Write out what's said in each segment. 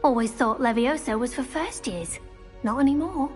Always thought Levioso was for first years. Not anymore.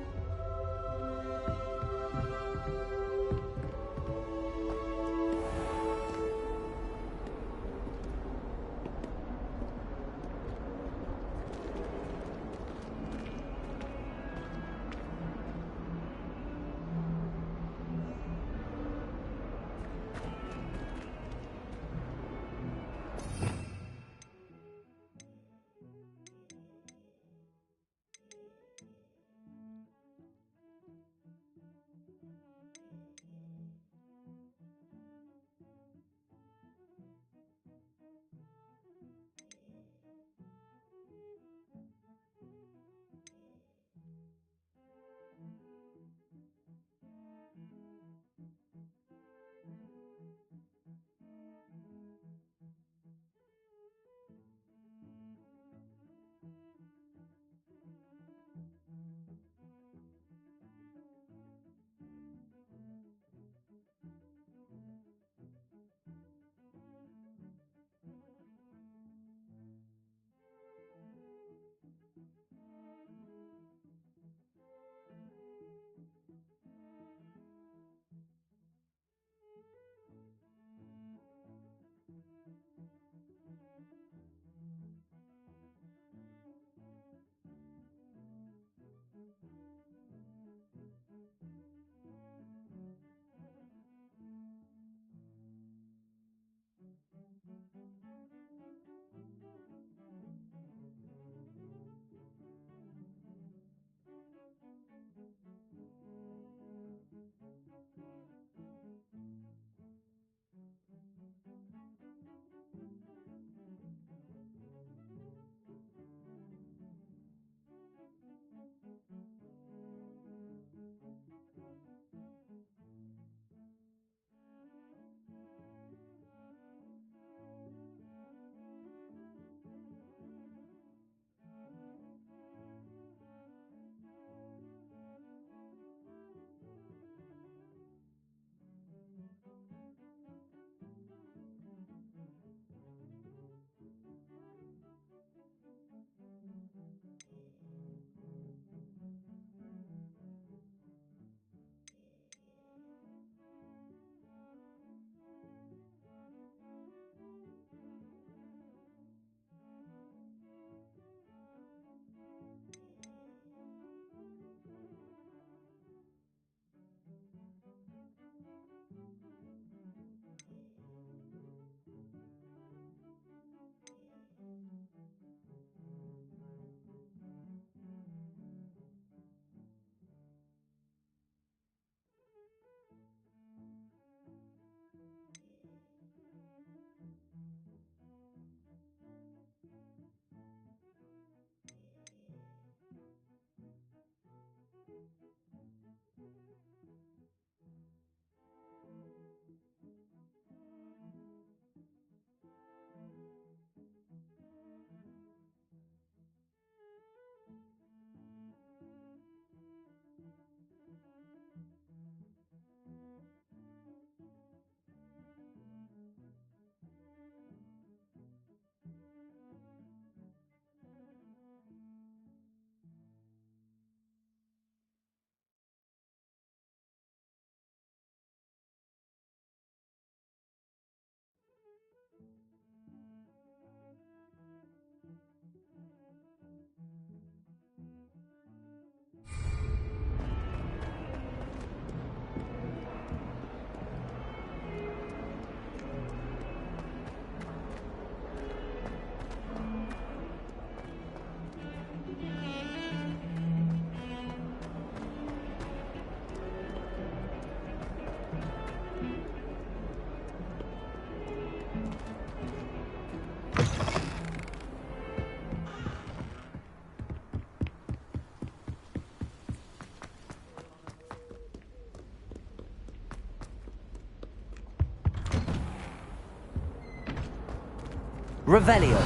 Revelio.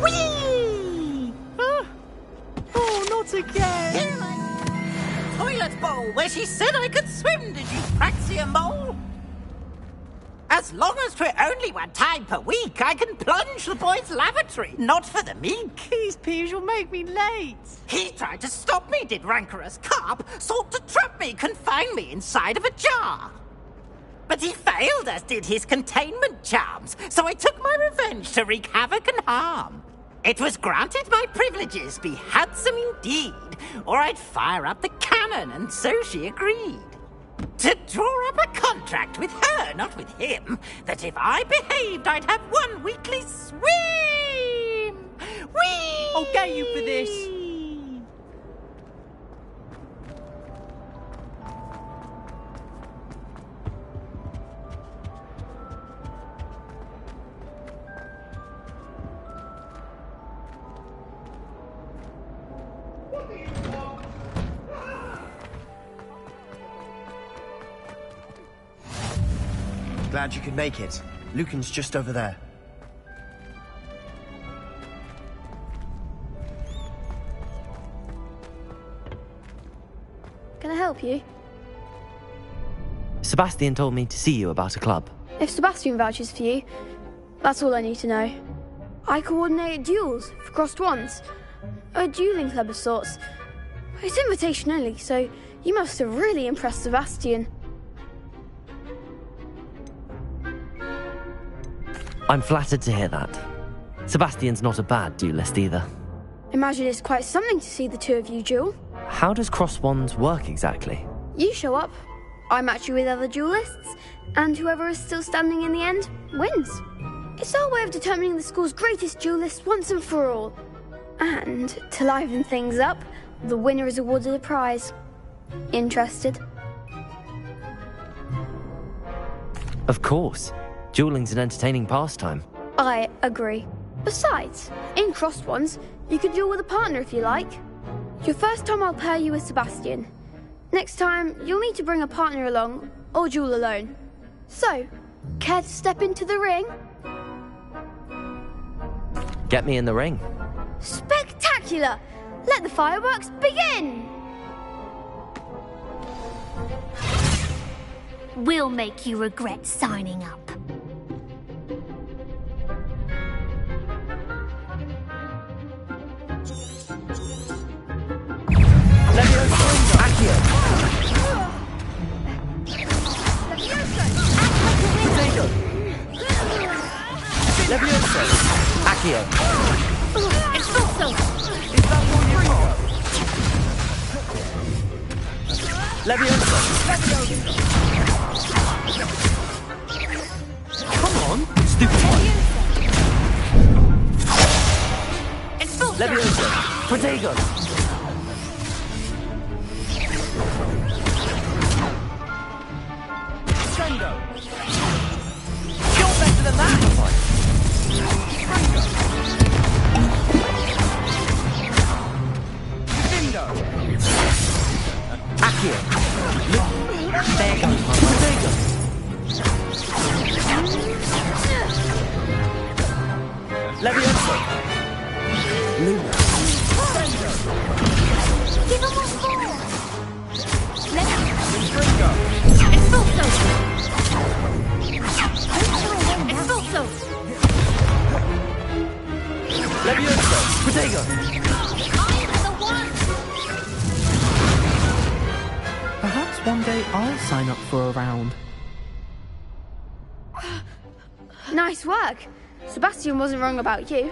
Whee! Oh, not again! Toilet bowl, where she said I could swim, did you Praxia mole? As long as we're only one time per week, I can plunge the boys' lavatory. Not for the meek. These peas will make me late. He tried to stop me, did rancorous carp. Sought to trap me, confine me inside of a jar. But he failed, as did his containment charms. So I took my revenge to wreak havoc and harm. It was granted my privileges be handsome indeed, or I'd fire up the cannon, and so she agreed. To draw up a contract with her, not with him, that if I behaved, I'd have one weekly swim! Whee! I'll get you for this. Glad you could make it. Lucan's just over there. Can I help you? Sebastian told me to see you about a club. If Sebastian vouches for you, that's all I need to know. I coordinate duels for crossed wands. A dueling club of sorts. It's invitation only, so you must have really impressed Sebastian. I'm flattered to hear that. Sebastian's not a bad duelist either. Imagine it's quite something to see the two of you duel. How does cross wands work exactly? You show up, I match you with other duelists, and whoever is still standing in the end wins. It's our way of determining the school's greatest duelist once and for all. And to liven things up, the winner is awarded a prize. Interested? Of course. Dueling's an entertaining pastime. I agree. Besides, in crossed ones, you could duel with a partner if you like. Your first time I'll pair you with Sebastian. Next time, you'll need to bring a partner along, or duel alone. So, care to step into the ring? Get me in the ring. Spectacular! Let the fireworks begin! We'll make you regret signing up. Levioso! Accio! Expulso! Is that all you got? Levioso! Come on, stupid one! Expulso! Levioso! Protego! Sendo! You're better than that! Dindo! Accio! There goes my Protego! Levioso! Luna! Give him more force! Stringo! Expulso! Expulso! Levioso! Protego! I am the one! Perhaps one day I'll sign up for a round. Nice work. Sebastian wasn't wrong about you.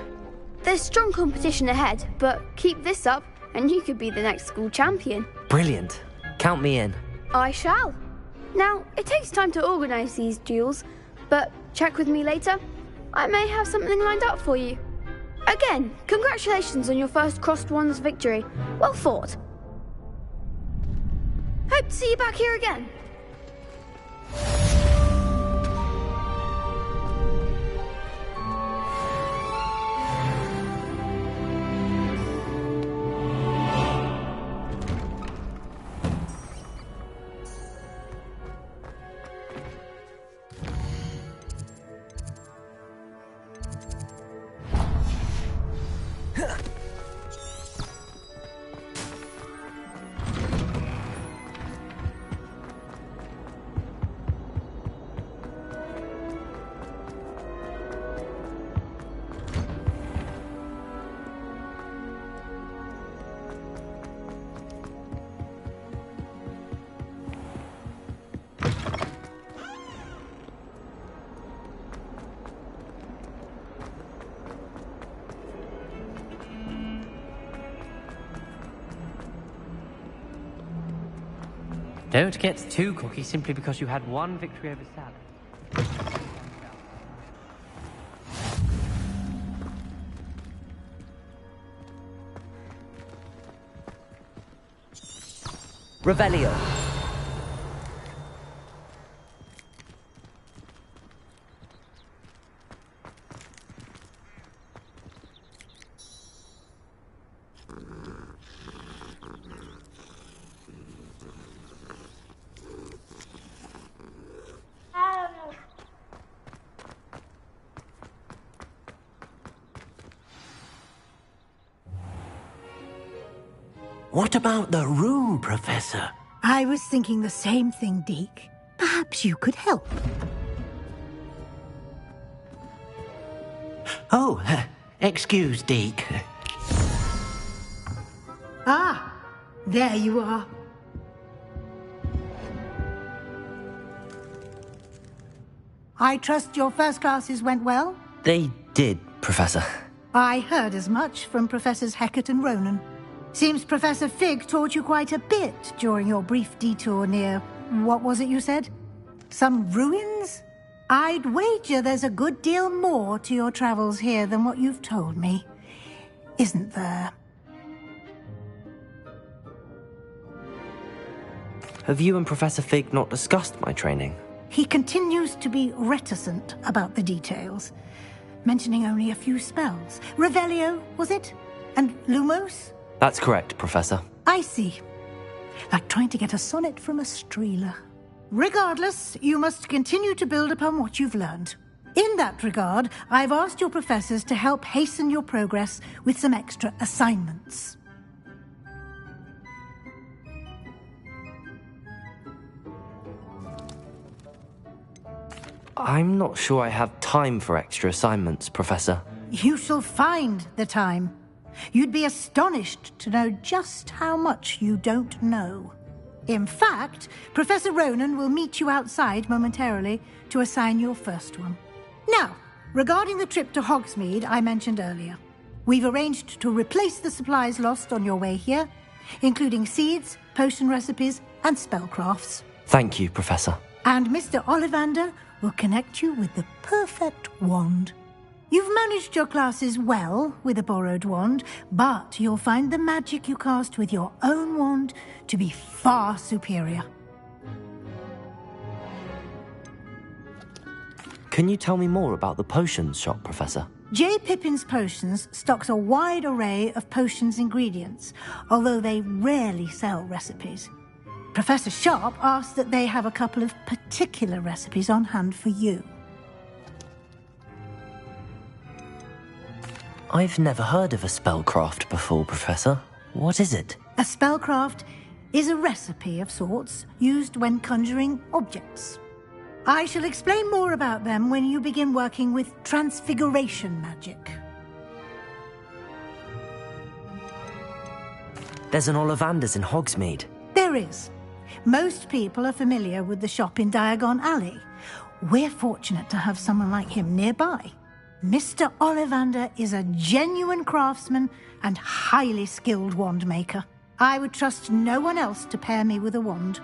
There's strong competition ahead, but keep this up and you could be the next school champion. Brilliant. Count me in. I shall. Now, it takes time to organise these duels, but check with me later. I may have something lined up for you. Again, congratulations on your first crossed wands victory. Well fought. Hope to see you back here again. Don't get too cocky simply because you had one victory over Sally. Revelio. What about the room, Professor? I was thinking the same thing, Deke. Perhaps you could help. Oh, excuse, Deke. Ah, there you are. I trust your first classes went well? They did, Professor. I heard as much from Professors Hecat and Ronan. Seems Professor Fig taught you quite a bit during your brief detour near... what was it you said? Some ruins? I'd wager there's a good deal more to your travels here than what you've told me. Isn't there? Have you and Professor Fig not discussed my training? He continues to be reticent about the details, mentioning only a few spells. Revelio, was it? And Lumos? That's correct, Professor. I see. Like trying to get a sonnet from a Streeler. Regardless, you must continue to build upon what you've learned. In that regard, I've asked your professors to help hasten your progress with some extra assignments. I'm not sure I have time for extra assignments, Professor. You shall find the time. You'd be astonished to know just how much you don't know. In fact, Professor Ronan will meet you outside momentarily to assign your first one. Now, regarding the trip to Hogsmeade I mentioned earlier, we've arranged to replace the supplies lost on your way here, including seeds, potion recipes, and spellcrafts. Thank you, Professor. And Mr. Ollivander will connect you with the perfect wand. You've managed your classes well with a borrowed wand, but you'll find the magic you cast with your own wand to be far superior. Can you tell me more about the potions shop, Professor? J. Pippin's Potions stocks a wide array of potions ingredients, although they rarely sell recipes. Professor Sharp asked that they have a couple of particular recipes on hand for you. I've never heard of a spellcraft before, Professor. What is it? A spellcraft is a recipe of sorts used when conjuring objects. I shall explain more about them when you begin working with transfiguration magic. There's an Ollivander's in Hogsmeade. There is. Most people are familiar with the shop in Diagon Alley. We're fortunate to have someone like him nearby. Mr. Ollivander is a genuine craftsman and highly skilled wand maker. I would trust no one else to pair me with a wand.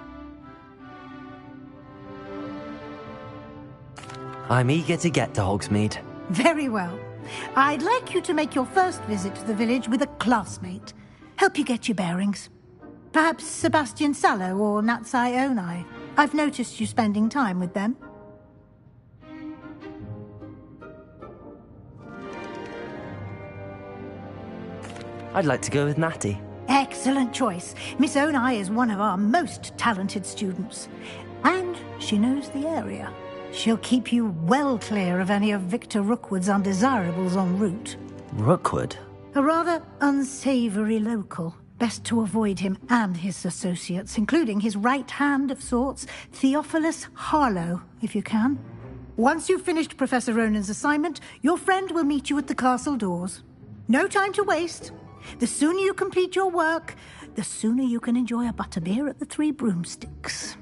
I'm eager to get to Hogsmeade. Very well. I'd like you to make your first visit to the village with a classmate. Help you get your bearings. Perhaps Sebastian Sallow or Natsai Onai. I've noticed you spending time with them. I'd like to go with Natty. Excellent choice. Miss Onai is one of our most talented students. And she knows the area. She'll keep you well clear of any of Victor Rookwood's undesirables en route. Rookwood? A rather unsavoury local. Best to avoid him and his associates, including his right hand of sorts, Theophilus Harlow, if you can. Once you've finished Professor Ronan's assignment, your friend will meet you at the castle doors. No time to waste. The sooner you complete your work, the sooner you can enjoy a butterbeer at the Three Broomsticks.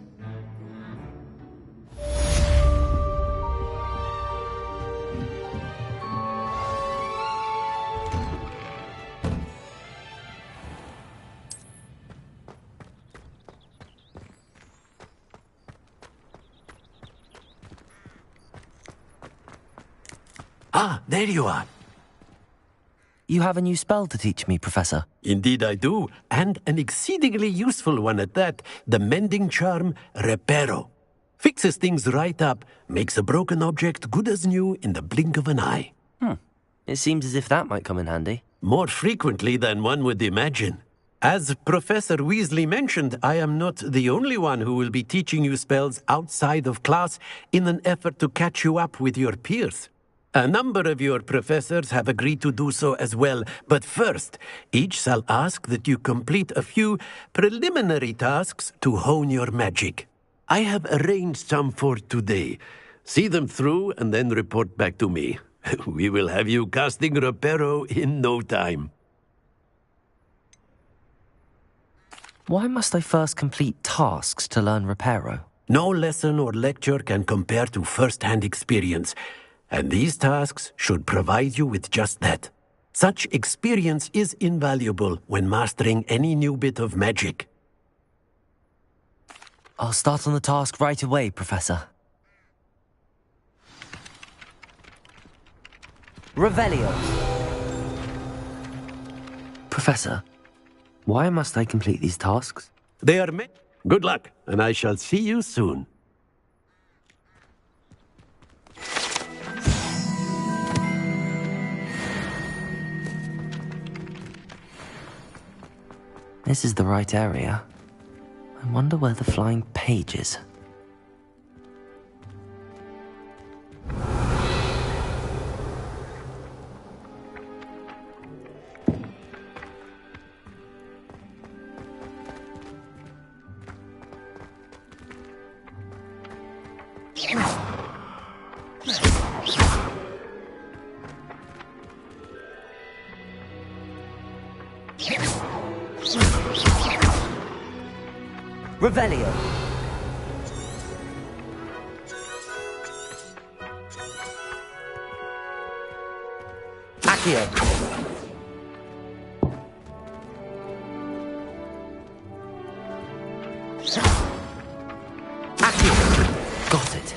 Ah, there you are. You have a new spell to teach me, Professor. Indeed I do, and an exceedingly useful one at that. The mending charm, Reparo. Fixes things right up, makes a broken object good as new in the blink of an eye. It seems as if that might come in handy. More frequently than one would imagine. As Professor Weasley mentioned, I am not the only one who will be teaching you spells outside of class in an effort to catch you up with your peers. A number of your professors have agreed to do so as well, but first, each shall ask that you complete a few preliminary tasks to hone your magic. I have arranged some for today. See them through and then report back to me. We will have you casting Reparo in no time. Why must I first complete tasks to learn Reparo? No lesson or lecture can compare to first-hand experience, and these tasks should provide you with just that. Such experience is invaluable when mastering any new bit of magic. I'll start on the task right away, Professor. Revelio. Professor, why must I complete these tasks? They are met. Good luck, and I shall see you soon. This is the right area. I wonder where the flying page is. Revelio. Accio. Accio. Got it.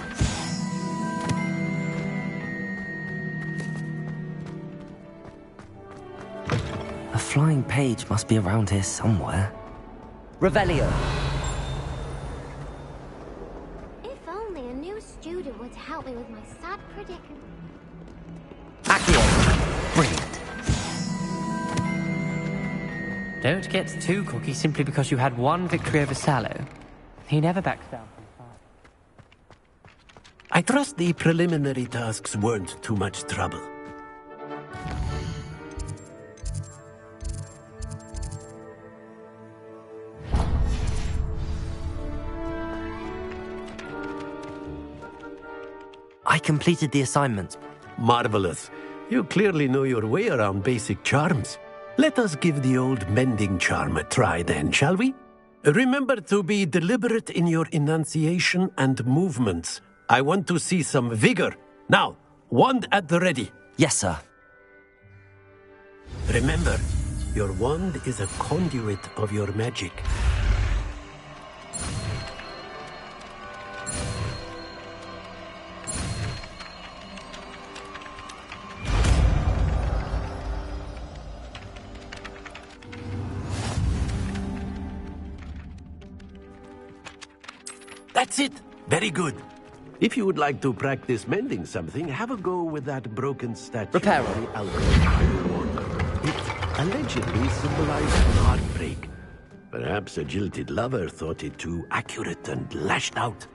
A flying page must be around here somewhere. Revelio. Would help me with my sad predicament. Accio. Brilliant. Don't get too cocky simply because you had one victory over Sallow. He never backs down from fire. I trust the preliminary tasks weren't too much trouble. I completed the assignment. Marvelous. You clearly know your way around basic charms. Let us give the old mending charm a try then, shall we? Remember to be deliberate in your enunciation and movements. I want to see some vigor. Now, wand at the ready. Yes, sir. Remember, your wand is a conduit of your magic. That's it. Very good. If you would like to practice mending something, have a go with that broken statue. Reparo. It allegedly symbolized heartbreak. Perhaps a jilted lover thought it too accurate and lashed out.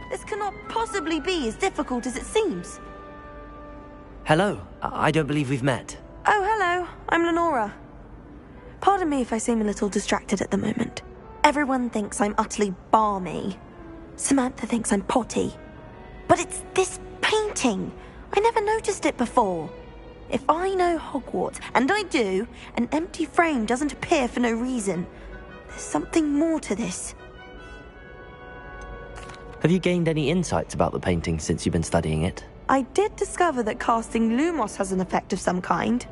This cannot possibly be as difficult as it seems. Hello. I don't believe we've met. Oh, hello. I'm Lenora. Pardon me if I seem a little distracted at the moment. Everyone thinks I'm utterly balmy. Samantha thinks I'm potty. But it's this painting. I never noticed it before. If I know Hogwarts, and I do, an empty frame doesn't appear for no reason. There's something more to this. Have you gained any insights about the painting since you've been studying it? I did discover that casting Lumos has an effect of some kind,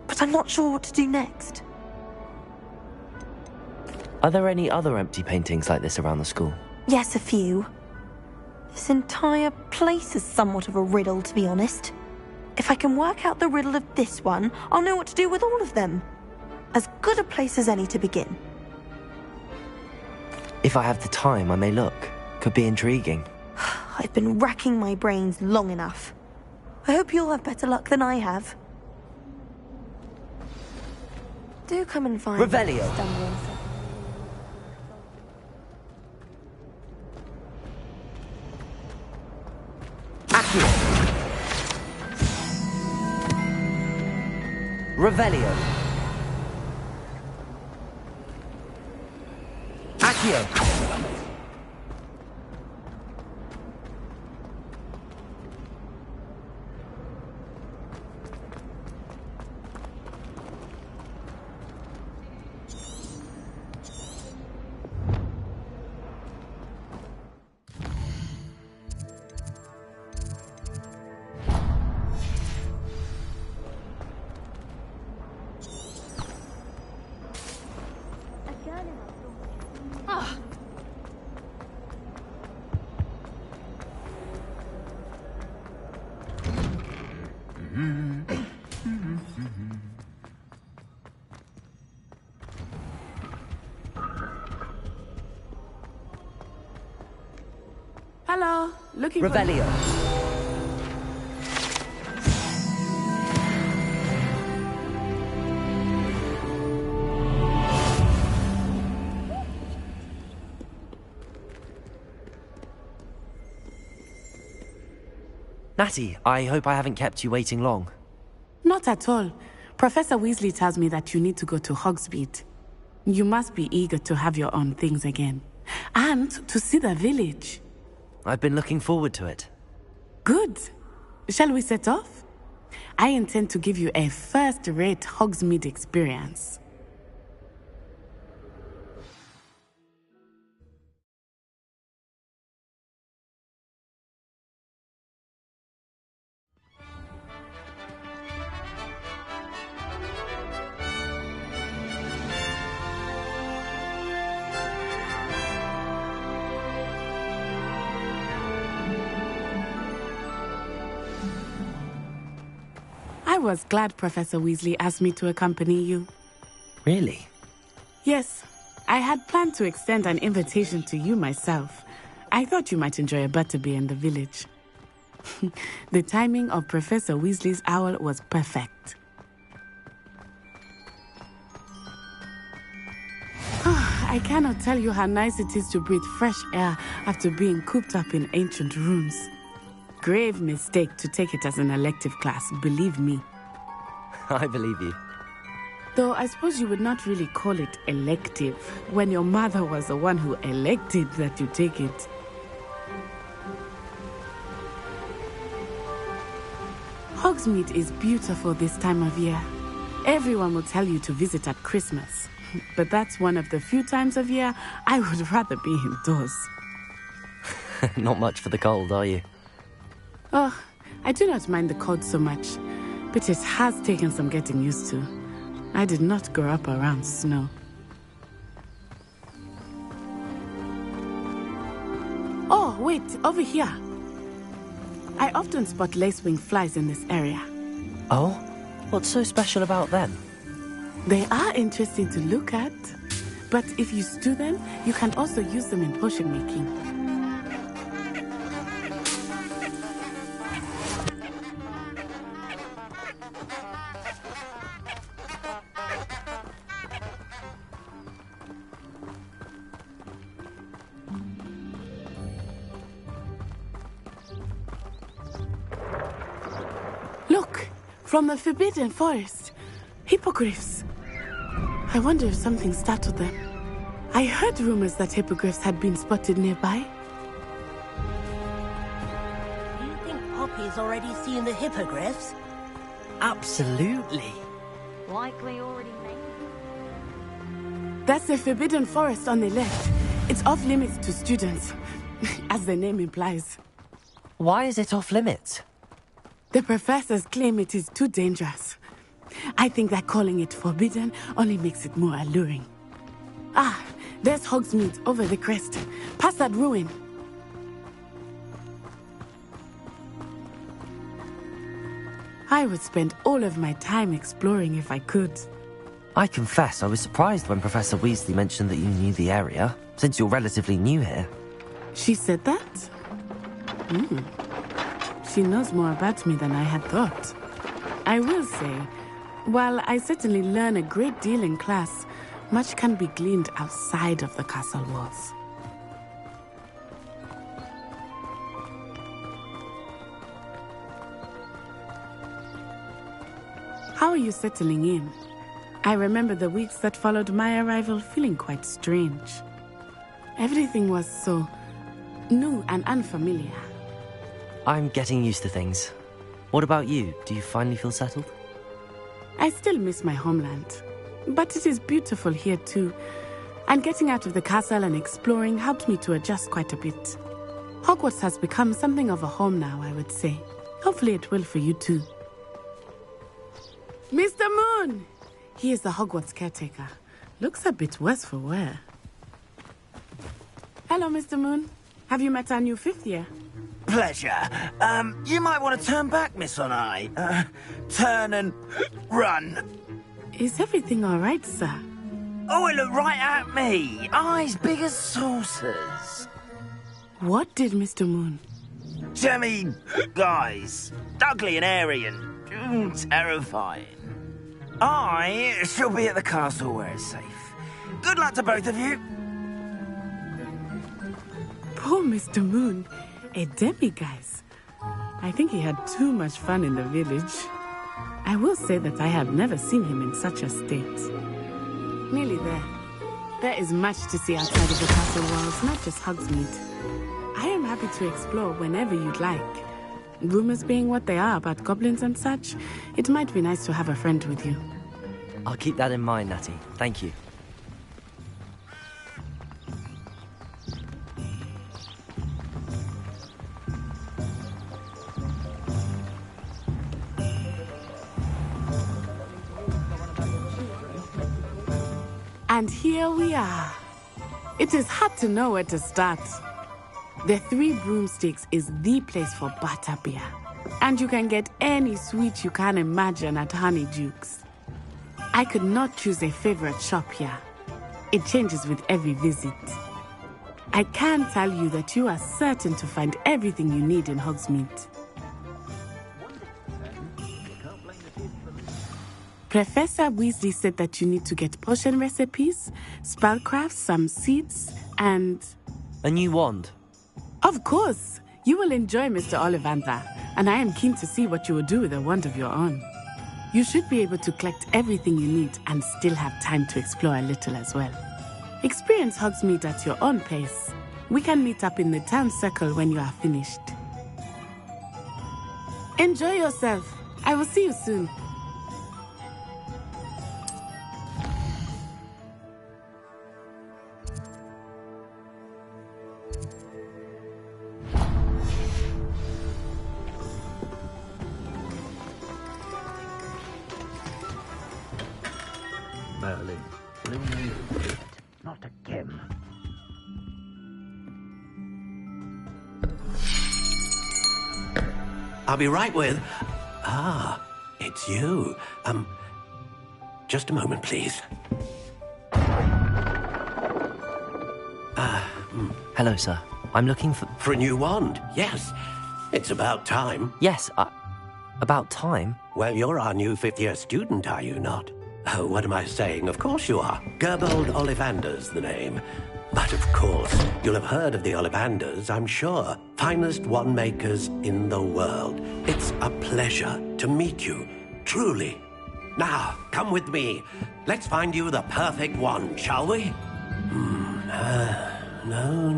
but I'm not sure what to do next. Are there any other empty paintings like this around the school? Yes, a few. This entire place is somewhat of a riddle, to be honest. If I can work out the riddle of this one, I'll know what to do with all of them. As good a place as any to begin. If I have the time, I may look. Could be intriguing. I've been racking my brains long enough. I hope you'll have better luck than I have. Do come and find Revelio. Accio. Revelio. Accio. Hello, looking Revelio. Natty, I hope I haven't kept you waiting long. Not at all. Professor Weasley tells me that you need to go to Hogsmeade. You must be eager to have your own things again. And to see the village. I've been looking forward to it. Good. Shall we set off? I intend to give you a first-rate Hogsmeade experience. I was glad Professor Weasley asked me to accompany you. Really? Yes. I had planned to extend an invitation to you myself. I thought you might enjoy a butterbeer in the village. The timing of Professor Weasley's owl was perfect. I cannot tell you how nice it is to breathe fresh air after being cooped up in ancient rooms. Grave mistake to take it as an elective class, believe me. I believe you. Though I suppose you would not really call it elective when your mother was the one who elected that you take it. Hogsmeade is beautiful this time of year. Everyone will tell you to visit at Christmas. But that's one of the few times of year I would rather be indoors. Not much for the cold, are you? Oh, I do not mind the cold so much, but it has taken some getting used to. I did not grow up around snow. Oh, wait, over here. I often spot lacewing flies in this area. Oh? What's so special about them? They are interesting to look at, but if you stew them, you can also use them in potion making. Look, from the Forbidden Forest, hippogriffs. I wonder if something startled them. I heard rumors that hippogriffs had been spotted nearby. Do you think Poppy's already seen the hippogriffs? Absolutely. Likely already made. That's the Forbidden Forest on the left. It's off limits to students. as the name implies. Why is it off limits? The professors claim it is too dangerous. I think that calling it forbidden only makes it more alluring. Ah, there's Hogsmeade over the crest. Past that ruin. I would spend all of my time exploring if I could. I confess I was surprised when Professor Weasley mentioned that you knew the area, since you're relatively new here. She said that? She knows more about me than I had thought. I will say, while I certainly learn a great deal in class, much can be gleaned outside of the castle walls. How are you settling in? I remember the weeks that followed my arrival feeling quite strange. Everything was so new and unfamiliar. I'm getting used to things. What about you? Do you finally feel settled? I still miss my homeland, but it is beautiful here too. And getting out of the castle and exploring helped me to adjust quite a bit. Hogwarts has become something of a home now, I would say. Hopefully it will for you too. Mr. Moon! He is the Hogwarts caretaker. Looks a bit worse for wear. Hello, Mr. Moon. Have you met our new 5th year? Pleasure. You might want to turn back, Miss Onai. Turn and run. Is everything all right, sir? Oh, it looked right at me. Eyes big as saucers. What did Mr. Moon? I mean, guys, ugly and airy and terrifying. I shall be at the castle where it's safe. Good luck to both of you. Poor Mr. Moon, a demiguise. I think he had too much fun in the village. I will say that I have never seen him in such a state. Nearly there. There is much to see outside of the castle walls, not just Hogsmeade. I am happy to explore whenever you'd like. Rumors being what they are about goblins and such, it might be nice to have a friend with you. I'll keep that in mind, Natty. Thank you. And here we are. It is hard to know where to start. The Three Broomsticks is the place for butterbeer. And you can get any sweet you can imagine at Honeydukes. I could not choose a favorite shop here. It changes with every visit. I can tell you that you are certain to find everything you need in Hogsmeade. Professor Weasley said that you need to get potion recipes, spellcraft, some seeds, and... a new wand. Of course! You will enjoy Mr. Ollivander, and I am keen to see what you will do with a wand of your own. You should be able to collect everything you need and still have time to explore a little as well. Experience Hogsmeade at your own pace. We can meet up in the town circle when you are finished. Enjoy yourself. I will see you soon. Merlin, not again. I'll be right with... Ah, it's you. Just a moment, please. Hello, sir. I'm looking for... For a new wand, yes. It's about time. Yes, about time? Well, you're our new 5th year student, are you not? Oh, what am I saying? Of course you are. Gerbold Ollivander's the name. But of course, you'll have heard of the Ollivanders, I'm sure. Finest wand makers in the world. It's a pleasure to meet you, truly. Now, come with me. Let's find you the perfect wand, shall we? No,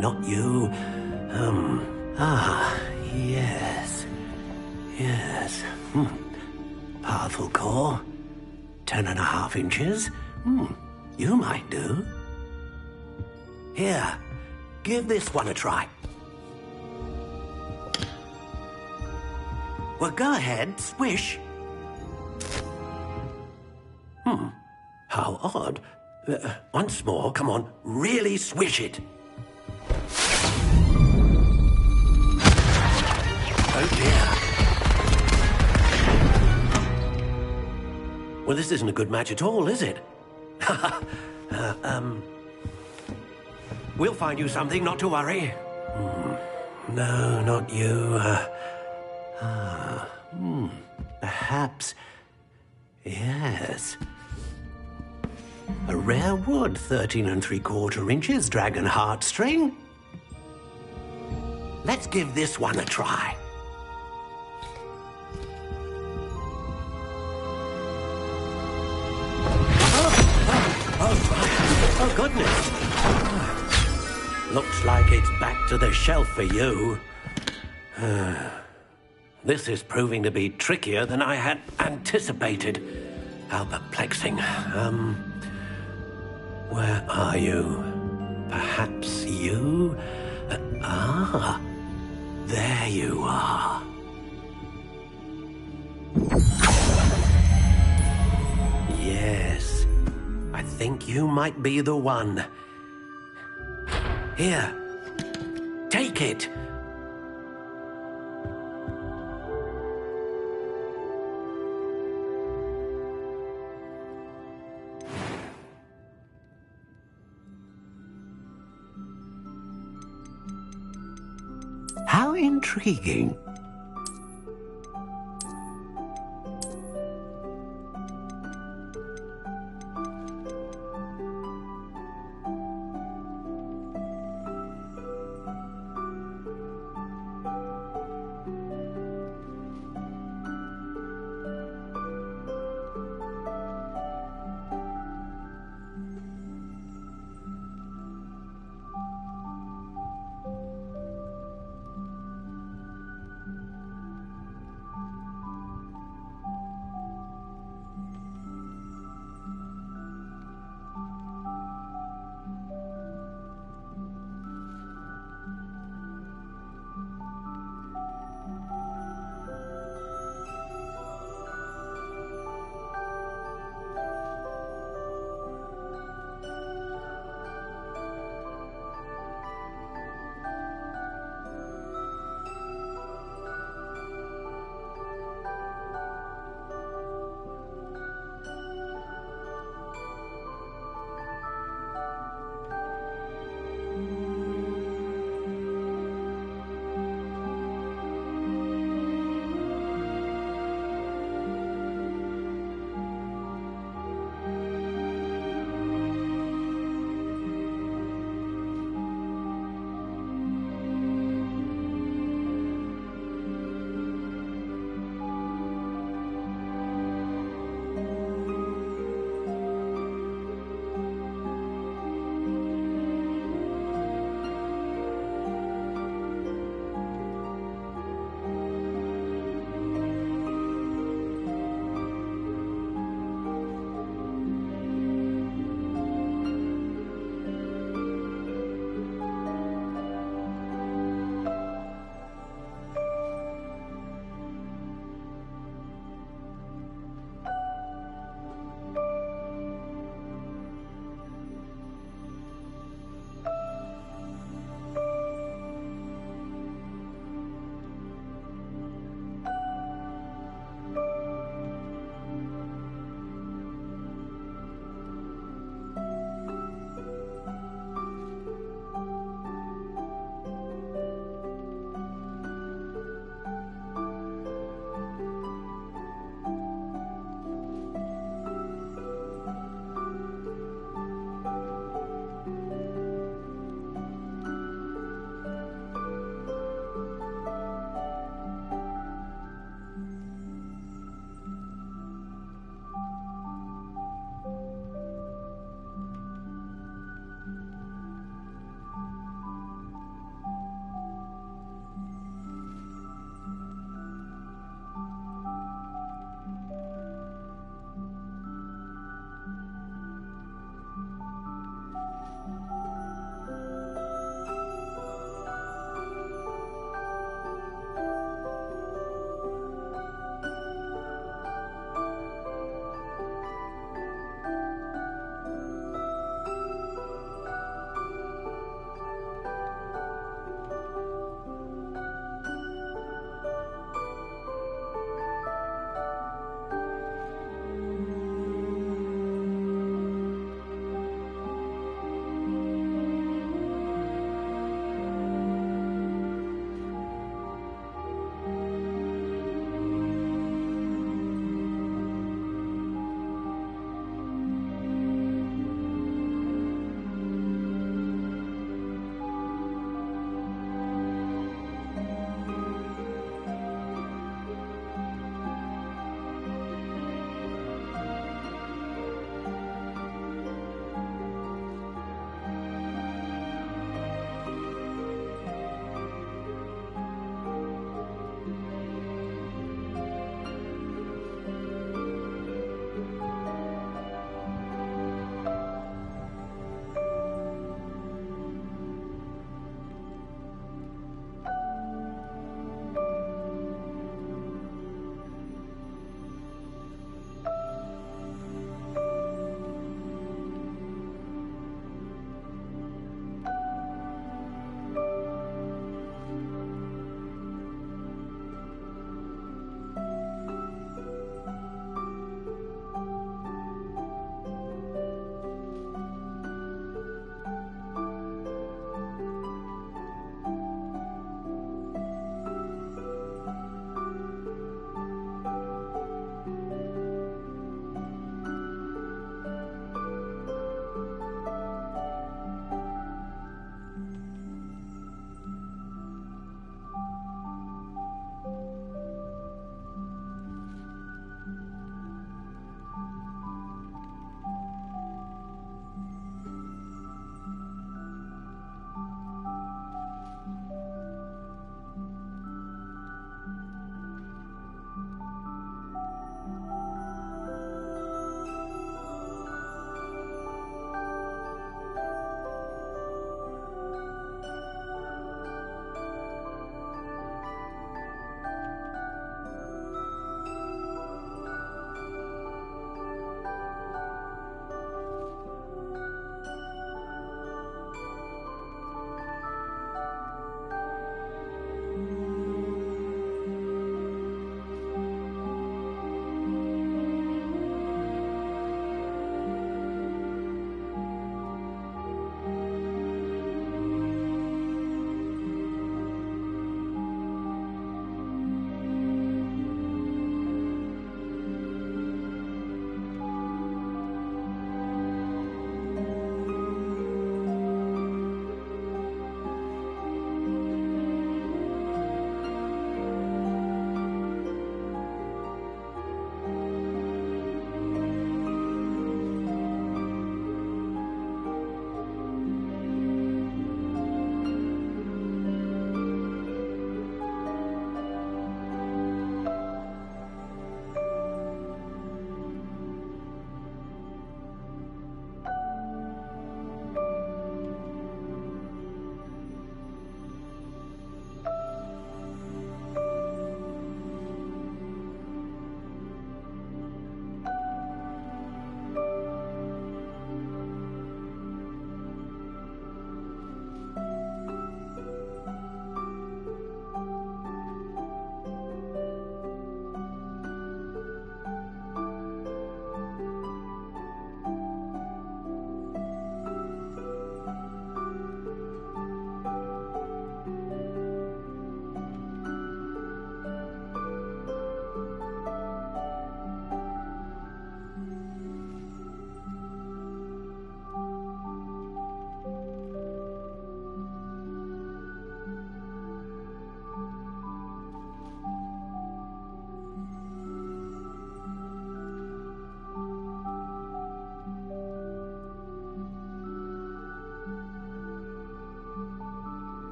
not you. Yes. Powerful core. 10.5 inches. You might do. Here, give this one a try. Well, go ahead, swish. How odd. Once more, come on, really swish it. Oh dear. Well, this isn't a good match at all, is it? We'll find you something, not to worry. No, not you. Perhaps. Yes. A rare wood, 13 3/4 inches, dragon heartstring. Let's give this one a try. Oh, goodness. Looks like it's back to the shelf for you. This is proving to be trickier than I had anticipated. How perplexing. Where are you? Perhaps you? There you are. Yes, I think you might be the one. Here, take it. How intriguing.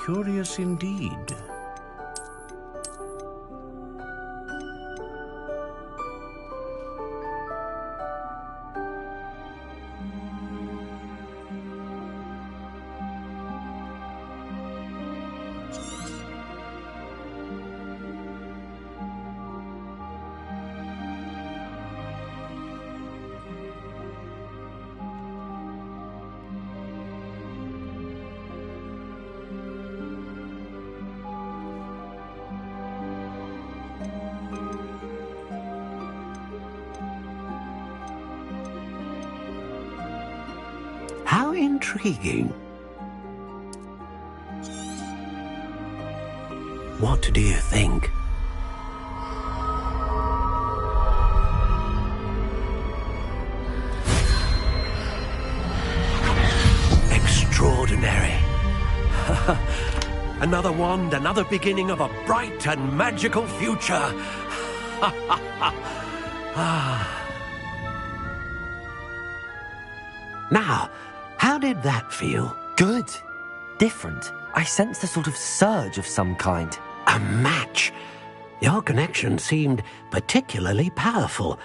Curious indeed. How intriguing. What do you think? Extraordinary. Another wand, another beginning of a bright and magical future. Now, how did that feel? Good. Different. I sensed a sort of surge of some kind. A match. Your connection seemed particularly powerful.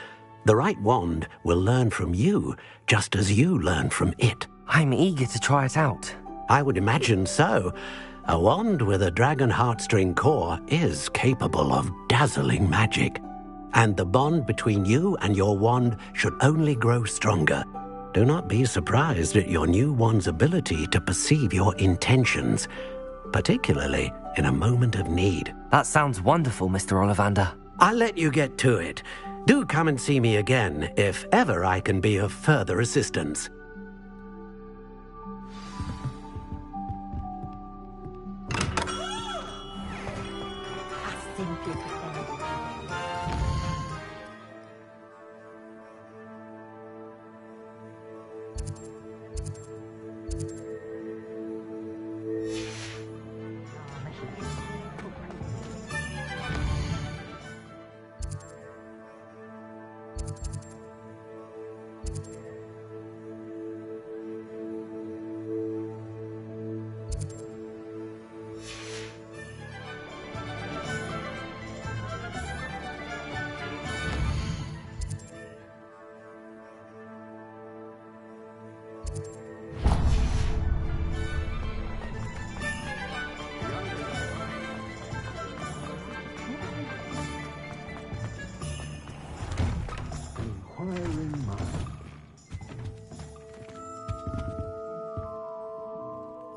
The right wand will learn from you, just as you learn from it. I'm eager to try it out. I would imagine so. A wand with a dragon heartstring core is capable of dazzling magic. And the bond between you and your wand should only grow stronger. Do not be surprised at your new wand's ability to perceive your intentions, particularly in a moment of need. That sounds wonderful, Mr. Ollivander. I'll let you get to it. Do come and see me again if ever I can be of further assistance.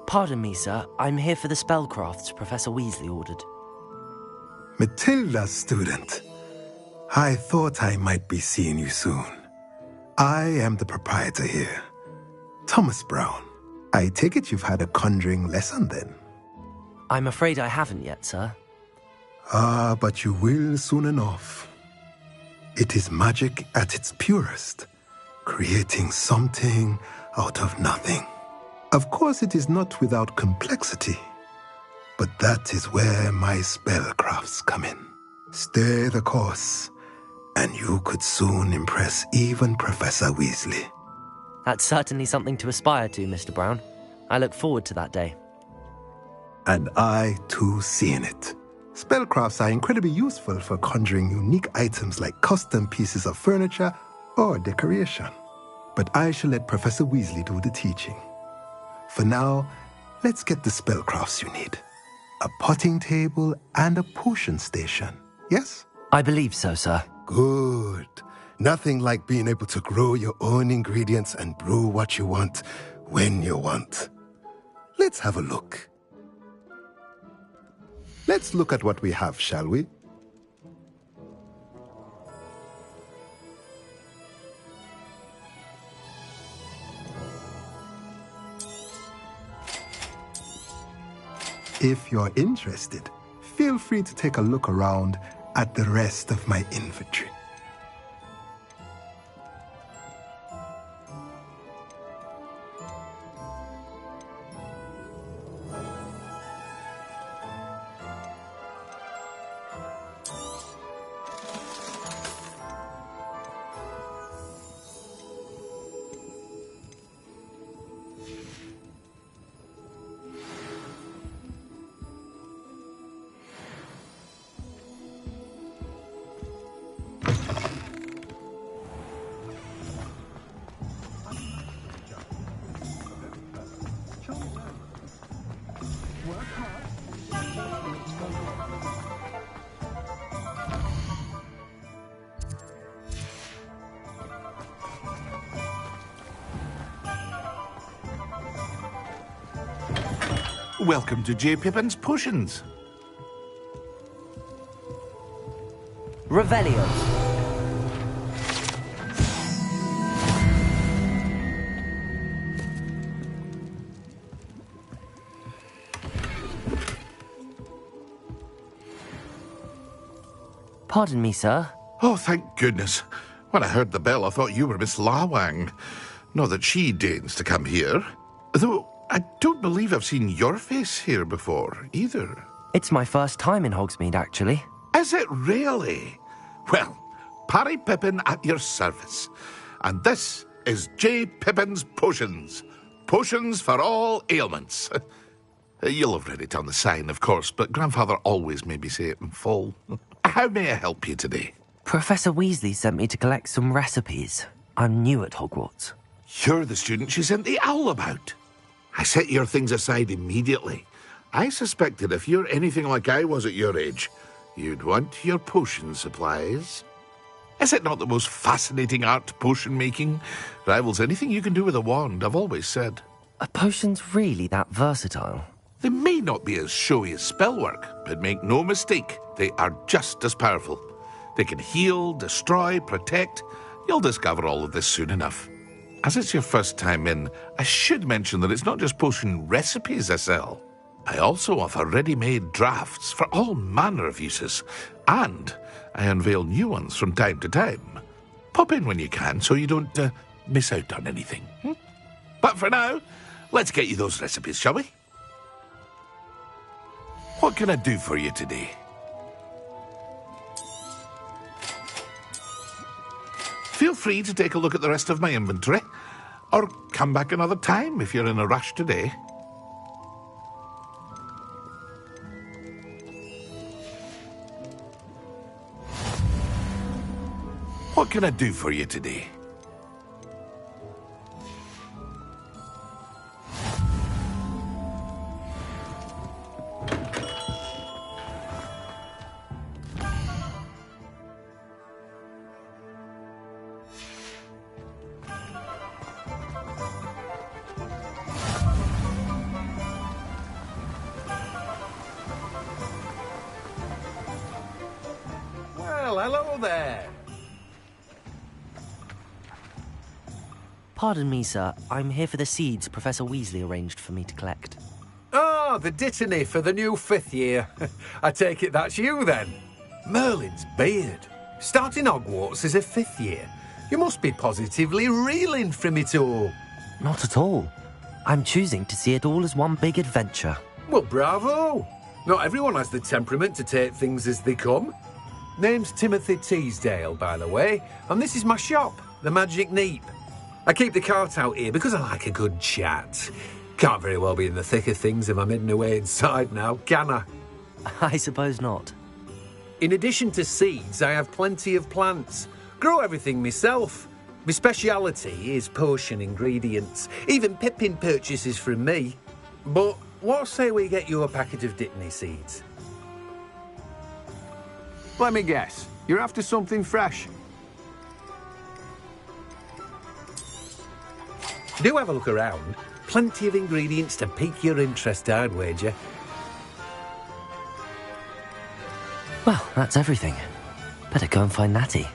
Pardon me, sir. I'm here for the spellcrafts Professor Weasley ordered. Matilda's student. I thought I might be seeing you soon. I am the proprietor here, Thomas Brown. I take it you've had a conjuring lesson then? I'm afraid I haven't yet, sir. Ah, but you will soon enough. It is magic at its purest, creating something out of nothing. Of course, it is not without complexity, but that is where my spellcrafts come in. Stay the course, and you could soon impress even Professor Weasley. That's certainly something to aspire to, Mr. Brown. I look forward to that day. And I, too, seeing it. Spellcrafts are incredibly useful for conjuring unique items like custom pieces of furniture or decoration. But I shall let Professor Weasley do the teaching. For now, let's get the spellcrafts you need. A potting table and a potion station, yes? I believe so, sir. Good. Nothing like being able to grow your own ingredients and brew what you want when you want. Let's have a look. Let's look at what we have, shall we? If you're interested, feel free to take a look around at the rest of my inventory. Welcome to J. Pippin's Potions. Revelio. Pardon me, sir. Oh, thank goodness. When I heard the bell, I thought you were Miss Lawang. Not that she deigns to come here. Though I don't believe I've seen your face here before, either. It's my first time in Hogsmeade, actually. Is it really? Well, Parry Pippin at your service. And this is J. Pippin's Potions. Potions for all ailments. You'll have read it on the sign, of course, but Grandfather always made me say it in full. How may I help you today? Professor Weasley sent me to collect some recipes. I'm new at Hogwarts. You're the student she sent the owl about. I set your things aside immediately. I suspected if you're anything like I was at your age, you'd want your potion supplies. Is it not the most fascinating art, potion making? Rivals anything you can do with a wand, I've always said. Are potions really that versatile? They may not be as showy as spellwork, but make no mistake, they are just as powerful. They can heal, destroy, protect. You'll discover all of this soon enough. As it's your first time in, I should mention that it's not just potion recipes I sell. I also offer ready-made drafts for all manner of uses, and I unveil new ones from time to time. Pop in when you can so you don't miss out on anything. But for now, let's get you those recipes, shall we? What can I do for you today? Feel free to take a look at the rest of my inventory, or come back another time if you're in a rush today. What can I do for you today? Hello there. Pardon me, sir. I'm here for the seeds Professor Weasley arranged for me to collect. Ah, the dittany for the new 5th year. I take it that's you, then. Merlin's beard. Starting Hogwarts as a 5th year. You must be positively reeling from it all. Not at all. I'm choosing to see it all as one big adventure. Well, bravo. Not everyone has the temperament to take things as they come. Name's Timothy Teasdale, by the way, and this is my shop, the Magic Neep. I keep the cart out here because I like a good chat. Can't very well be in the thick of things if I'm hidden away inside now, can I? I suppose not. In addition to seeds, I have plenty of plants. Grow everything myself. My speciality is potion ingredients. Even Pippin purchases from me. But what say we get you a packet of Dittany seeds? Let me guess. You're after something fresh. Do have a look around. Plenty of ingredients to pique your interest, I'd wager. Well, that's everything. Better go and find Natty.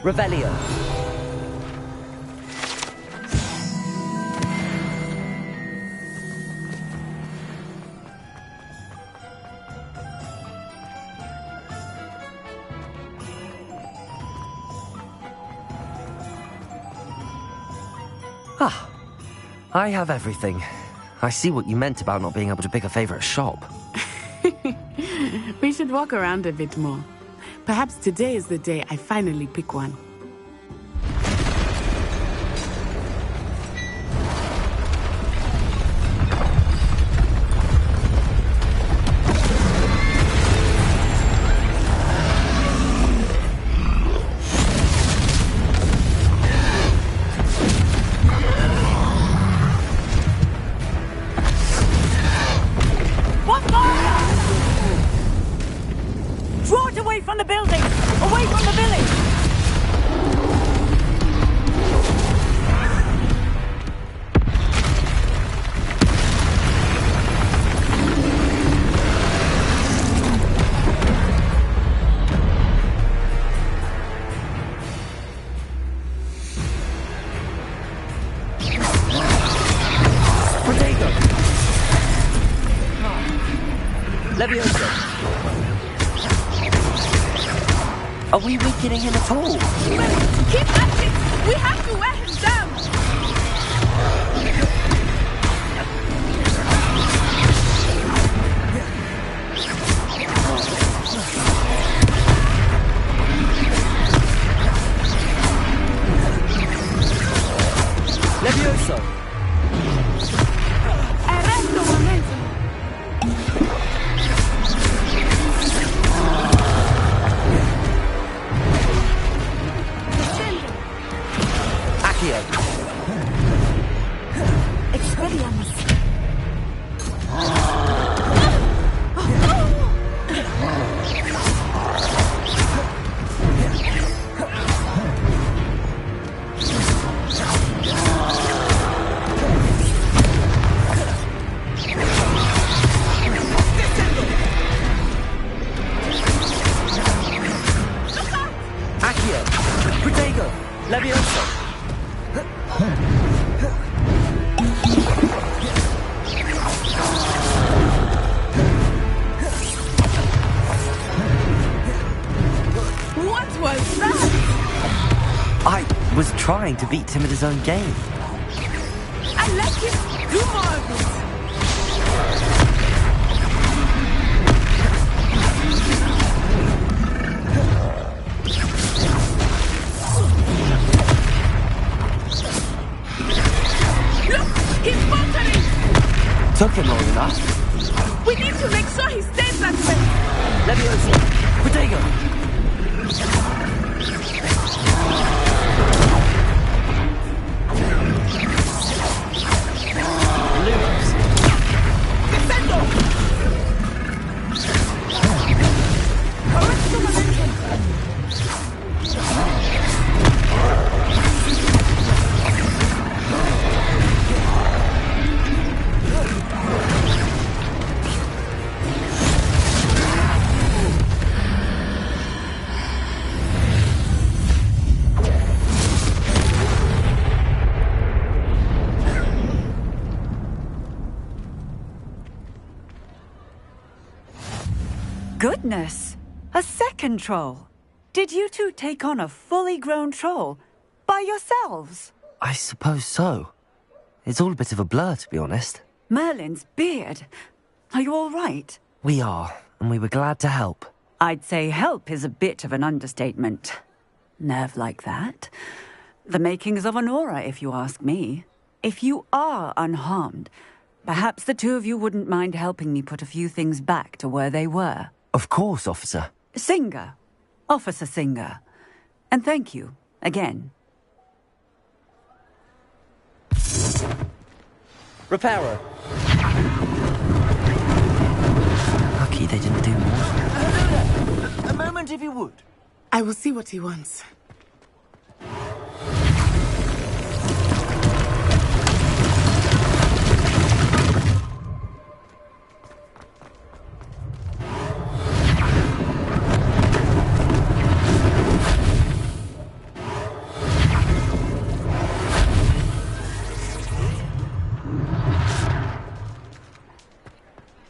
Revelio. Ah, I have everything. I see what you meant about not being able to pick a favorite shop. We should walk around a bit more. Perhaps today is the day I finally pick one. Are we weakening him at all? Keep at it! We have to wear him down! Levioso! Arresto momentum! Expelliarmus. Accio! Protego! Levioso! What was that? I was trying to beat him at his own game. And let him do more of it. Look, he's faltering. Took him long enough. We need to make sure he stays that way. Levioso! Protego! Lumos! Descendo! Arresto momentum! Goodness! A second troll! Did you two take on a fully grown troll? By yourselves? I suppose so. It's all a bit of a blur, to be honest. Merlin's beard. Are you all right? We are, and we were glad to help. I'd say help is a bit of an understatement. Nerve like that. The makings of an aura, if you ask me. If you are unharmed, perhaps the two of you wouldn't mind helping me put a few things back to where they were. Of course, officer. Singer. Officer Singer. And thank you, again. Reparo. Lucky they didn't do more. A moment, if you would. I will see what he wants.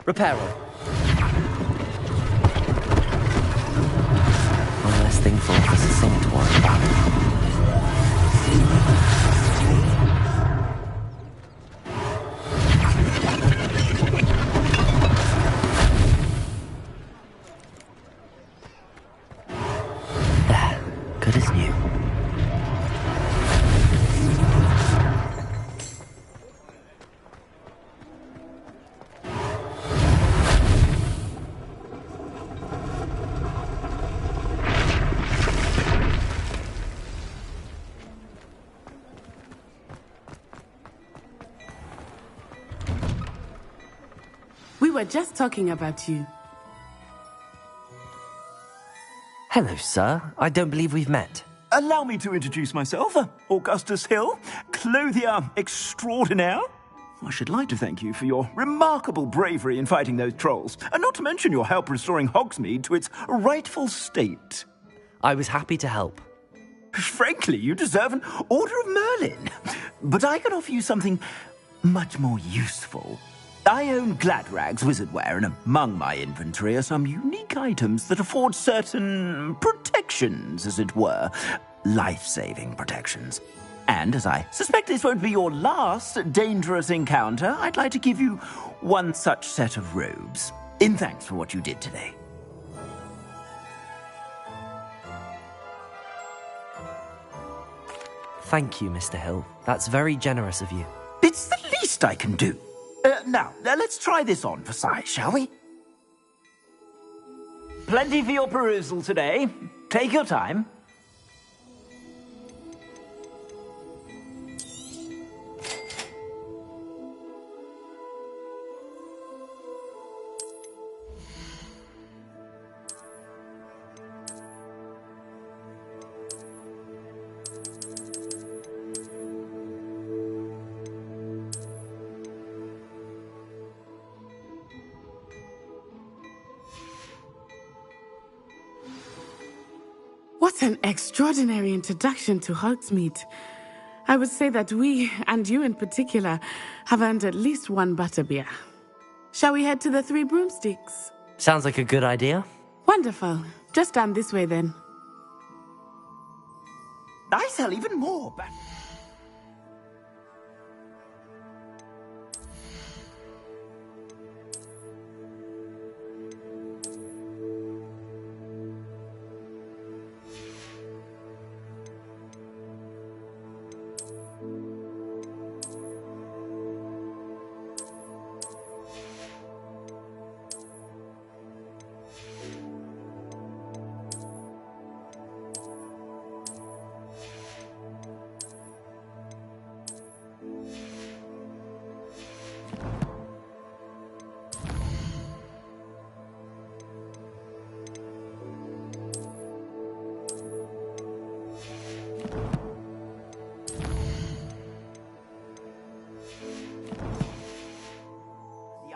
Reparo. One less thing for Officer Singh to worry about. Good as new. We were just talking about you. Hello, sir. I don't believe we've met. Allow me to introduce myself, Augustus Hill, clothier extraordinaire. I should like to thank you for your remarkable bravery in fighting those trolls, and not to mention your help restoring Hogsmeade to its rightful state. I was happy to help. Frankly, you deserve an Order of Merlin. But I can offer you something much more useful. I own Gladrag's wizardware, and among my inventory are some unique items that afford certain protections, as it were. Life-saving protections. And as I suspect this won't be your last dangerous encounter, I'd like to give you one such set of robes, in thanks for what you did today. Thank you, Mr. Hill. That's very generous of you. It's the least I can do. Now, let's try this on for size, shall we? Plenty for your perusal today. Take your time. What an extraordinary introduction to Hogsmeade. I would say that we, and you in particular, have earned at least one butterbeer. Shall we head to the Three Broomsticks? Sounds like a good idea. Wonderful. Just down this way then. I sell even more, but...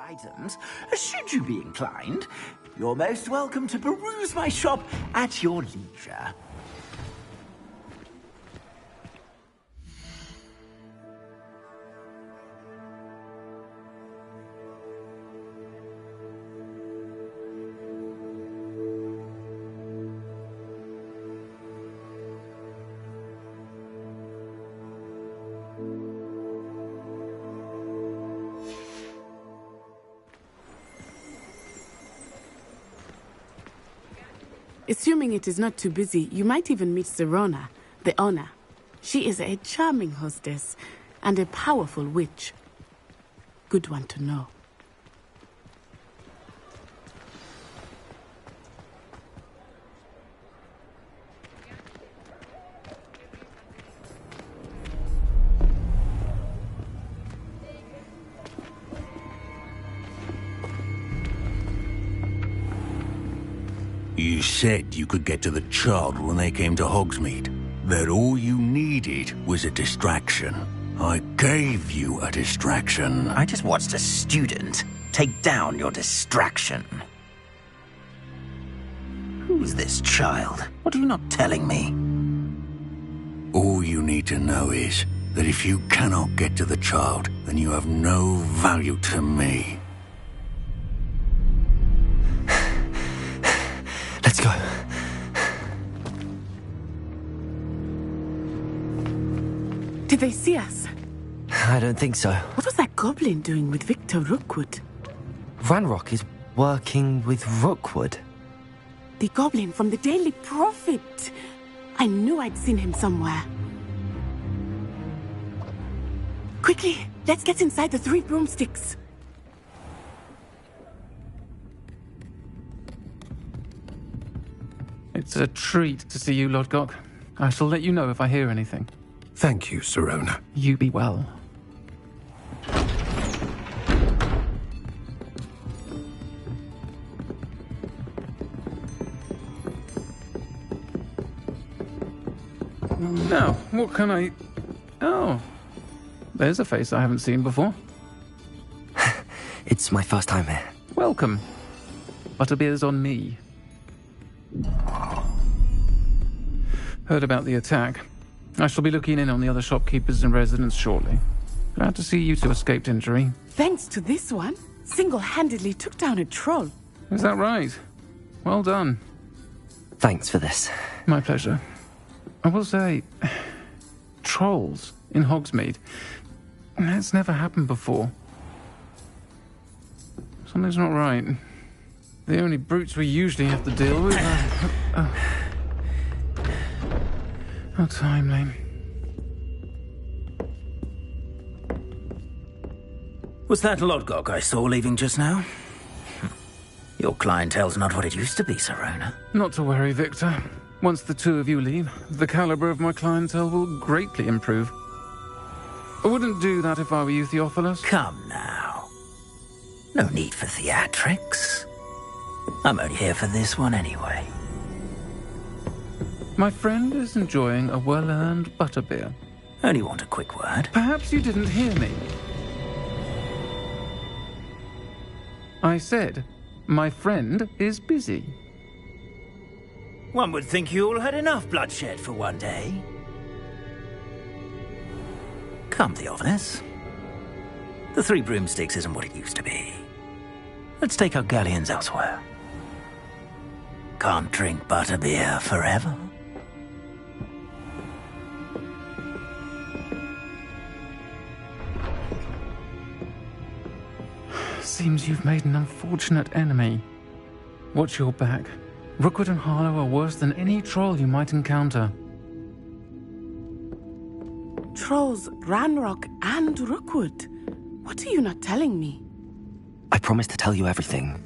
items, should you be inclined, you're most welcome to peruse my shop at your leisure. Assuming it is not too busy, you might even meet Sirona, the owner. She is a charming hostess and a powerful witch. Good one to know. You said you could get to the child when they came to Hogsmeade. That all you needed was a distraction. I gave you a distraction. I just watched a student take down your distraction. Who's this child? What are you not telling me? All you need to know is that if you cannot get to the child, then you have no value to me. Let's go. Did they see us? I don't think so. What was that goblin doing with Victor Rookwood? Ranrock is working with Rookwood. The goblin from the Daily Prophet. I knew I'd seen him somewhere. Quickly, let's get inside the 3 broomsticks. It's a treat to see you, Lodgok. I shall let you know if I hear anything. Thank you, Sirona. You be well. Now, what can I... Oh, there's a face I haven't seen before. It's my first time here. Welcome. Butterbeer's on me. Heard about the attack. I shall be looking in on the other shopkeepers and residents shortly. Glad to see you two escaped injury. Thanks to this one, single-handedly took down a troll. Is that right? Well done. Thanks for this. My pleasure. I will say, trolls in Hogsmeade. That's never happened before. Something's not right. The only brutes we usually have to deal with are... How timely. Was that Lodgok I saw leaving just now? Your clientele's not what it used to be, Sirona. Not to worry, Victor. Once the two of you leave, the caliber of my clientele will greatly improve. I wouldn't do that if I were you, Theophilus. Come now. No need for theatrics. I'm only here for this one anyway. My friend is enjoying a well-earned butterbeer. Only want a quick word. Perhaps you didn't hear me. I said, my friend is busy. One would think you all had enough bloodshed for one day. Come, Theophilus. The 3 broomsticks isn't what it used to be. Let's take our galleons elsewhere. Can't drink butterbeer forever. Seems you've made an unfortunate enemy. Watch your back. Rookwood and Harlow are worse than any troll you might encounter. Trolls, Ranrock, and Rookwood. What are you not telling me? I promised to tell you everything,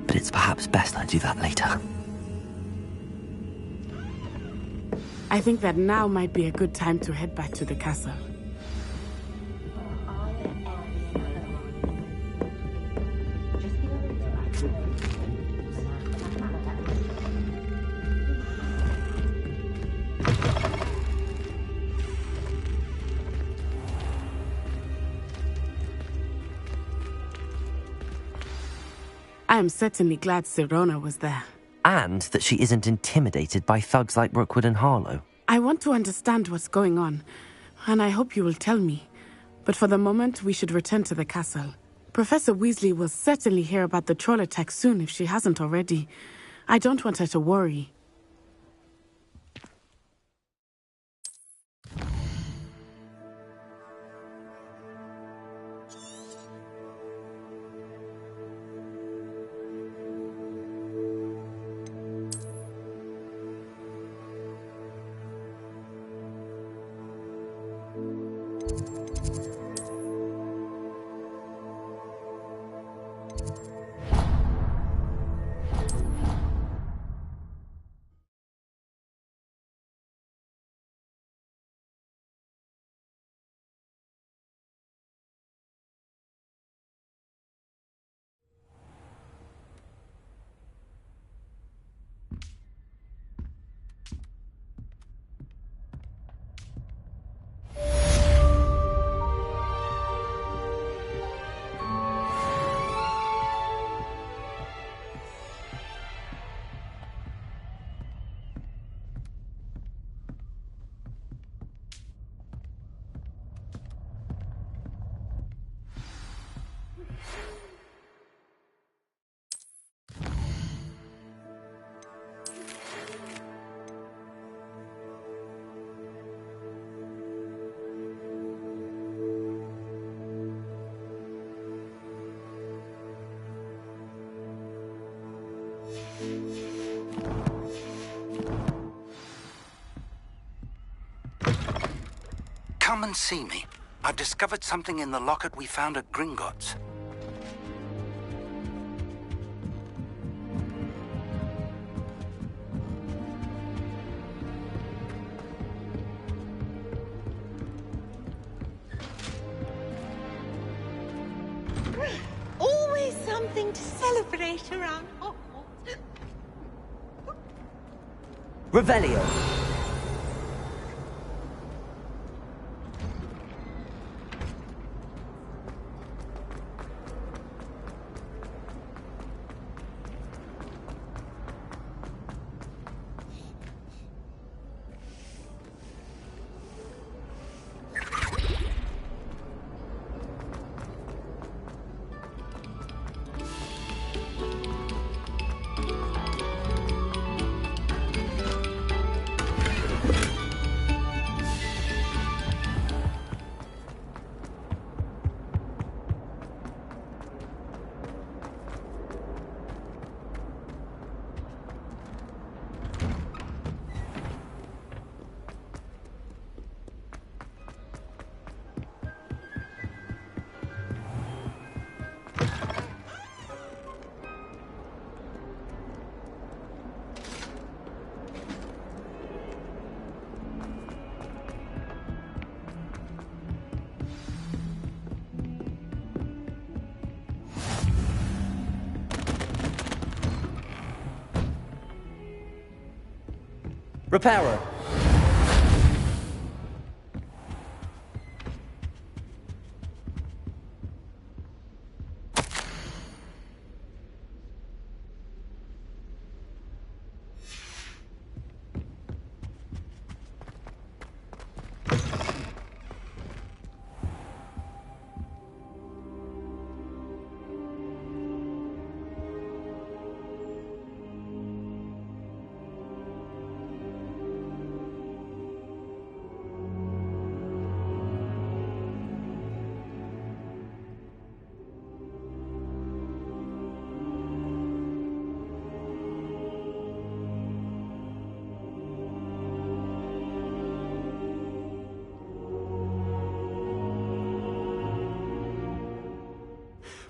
but it's perhaps best I do that later. I think that now might be a good time to head back to the castle. I am certainly glad Sirona was there. And that she isn't intimidated by thugs like Rookwood and Harlow. I want to understand what's going on, and I hope you will tell me. But for the moment, we should return to the castle. Professor Weasley will certainly hear about the troll attack soon if she hasn't already. I don't want her to worry. Come and see me. I've discovered something in the locket we found at Gringotts. Always something to celebrate around Hogwarts. Revelio. Reparo.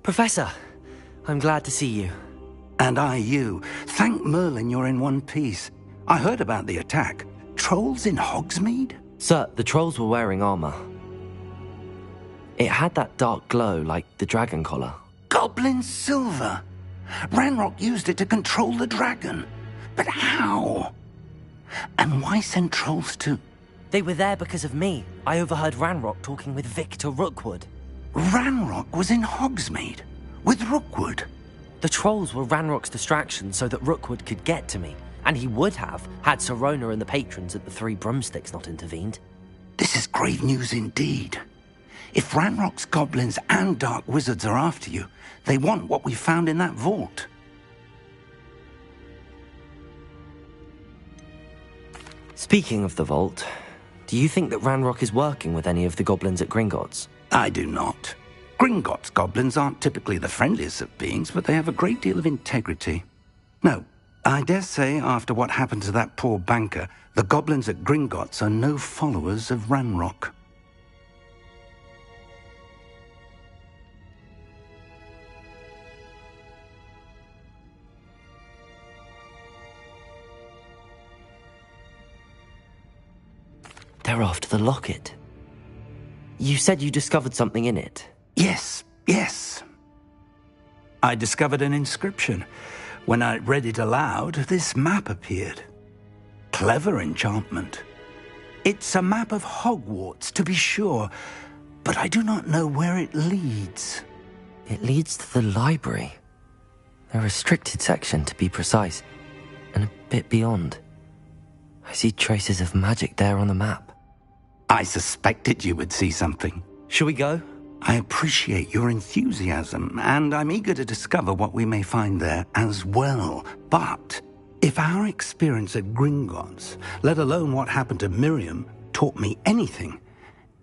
Professor, I'm glad to see you. And I you. Thank Merlin you're in one piece. I heard about the attack. Trolls in Hogsmeade? Sir, the trolls were wearing armor. It had that dark glow like the dragon collar. Goblin silver! Ranrock used it to control the dragon. But how? And why send trolls to... They were there because of me. I overheard Ranrock talking with Victor Rookwood. Ranrock was in Hogsmeade? With Rookwood? The trolls were Ranrock's distraction so that Rookwood could get to me. And he would have, had Sirona and the patrons at the Three Broomsticks not intervened. This is grave news indeed. If Ranrock's goblins and dark wizards are after you, they want what we found in that vault. Speaking of the vault, do you think that Ranrock is working with any of the goblins at Gringotts? I do not. Gringotts goblins aren't typically the friendliest of beings, but they have a great deal of integrity. No, I dare say after what happened to that poor banker, the goblins at Gringotts are no followers of Ranrock. They're after the locket. You said you discovered something in it. Yes. I discovered an inscription. When I read it aloud, this map appeared. Clever enchantment. It's a map of Hogwarts, to be sure, but I do not know where it leads. It leads to the library. A restricted section, to be precise, and a bit beyond. I see traces of magic there on the map. I suspected you would see something. Shall we go? I appreciate your enthusiasm, and I'm eager to discover what we may find there as well. But if our experience at Gringotts, let alone what happened to Miriam, taught me anything,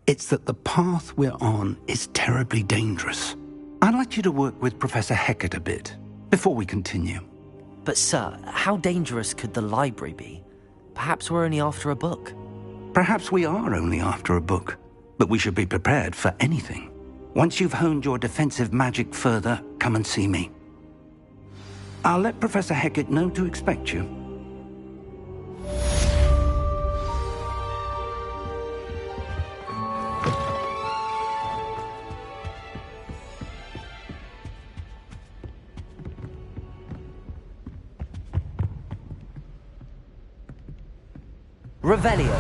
it's that the path we're on is terribly dangerous. I'd like you to work with Professor Hecat a bit before we continue. But sir, how dangerous could the library be? Perhaps we're only after a book. Perhaps we are only after a book. but we should be prepared for anything. Once you've honed your defensive magic further, come and see me. I'll let Professor Hecat know to expect you. Revelio.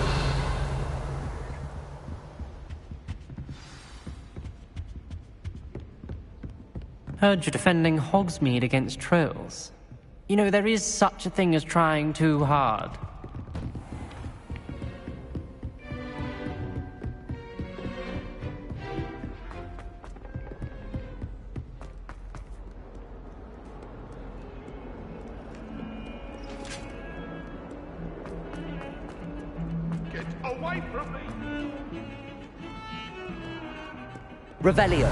Heard you're defending Hogsmeade against trolls. You know, there is such a thing as trying too hard. Get away from me! Revelio.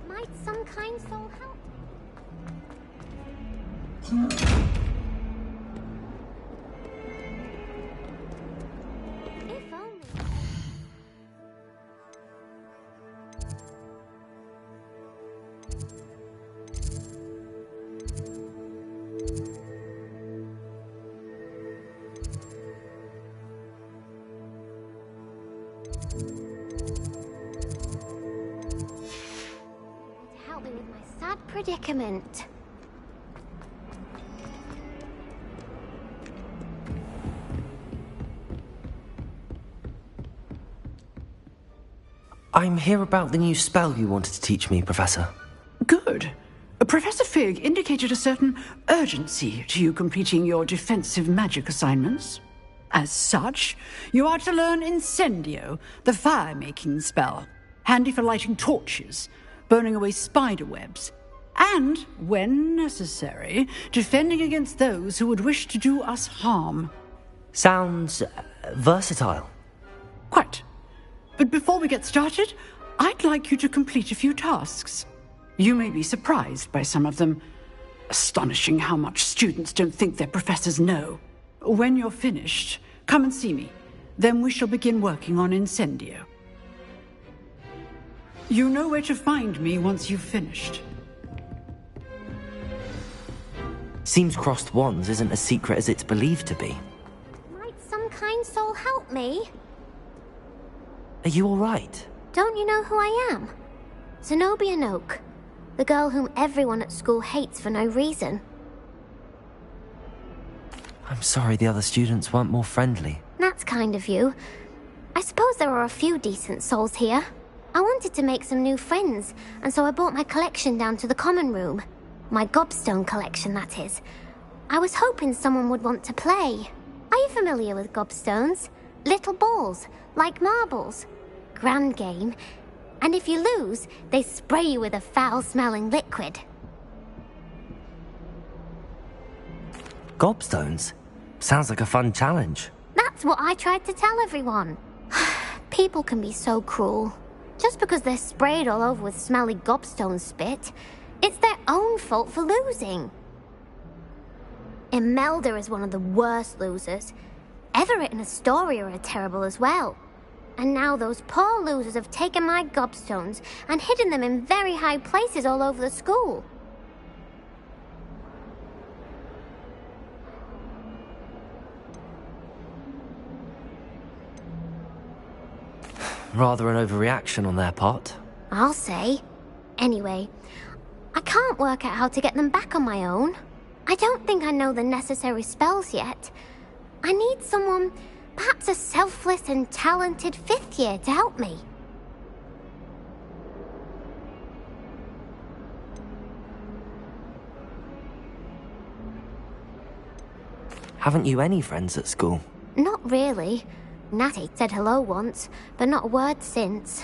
Might some kind soul help? If only. Help me with my sad predicament. I'm here about the new spell you wanted to teach me, Professor. Good. Professor Fig indicated a certain urgency to you completing your defensive magic assignments. As such, you are to learn Incendio, the fire-making spell, handy for lighting torches, burning away spider webs, and, when necessary, defending against those who would wish to do us harm. Sounds versatile. Quite. But before we get started, I'd like you to complete a few tasks. You may be surprised by some of them. Astonishing how much students don't think their professors know. When you're finished, come and see me. Then we shall begin working on Incendio. You know where to find me once you've finished. Seems crossed wands isn't as secret as it's believed to be. Might some kind soul help me? Are you all right? Don't you know who I am? Zenobia Noak, the girl whom everyone at school hates for no reason. I'm sorry the other students weren't more friendly. That's kind of you. I suppose there are a few decent souls here. I wanted to make some new friends, and so I brought my collection down to the common room. My gobstone collection, that is. I was hoping someone would want to play. Are you familiar with gobstones? Little balls, like marbles. Grand game. And if you lose, they spray you with a foul-smelling liquid. Gobstones? Sounds like a fun challenge. That's what I tried to tell everyone. People can be so cruel. Just because they're sprayed all over with smelly gobstone spit, it's their own fault for losing. Imelda is one of the worst losers. Everett and Astoria are terrible as well. And now those poor losers have taken my gobstones and hidden them in very high places all over the school. Rather an overreaction on their part. I'll say. Anyway, I can't work out how to get them back on my own. I don't think I know the necessary spells yet. I need someone, perhaps a selfless and talented fifth year to help me. Haven't you any friends at school? Not really. Natty said hello once, but not a word since.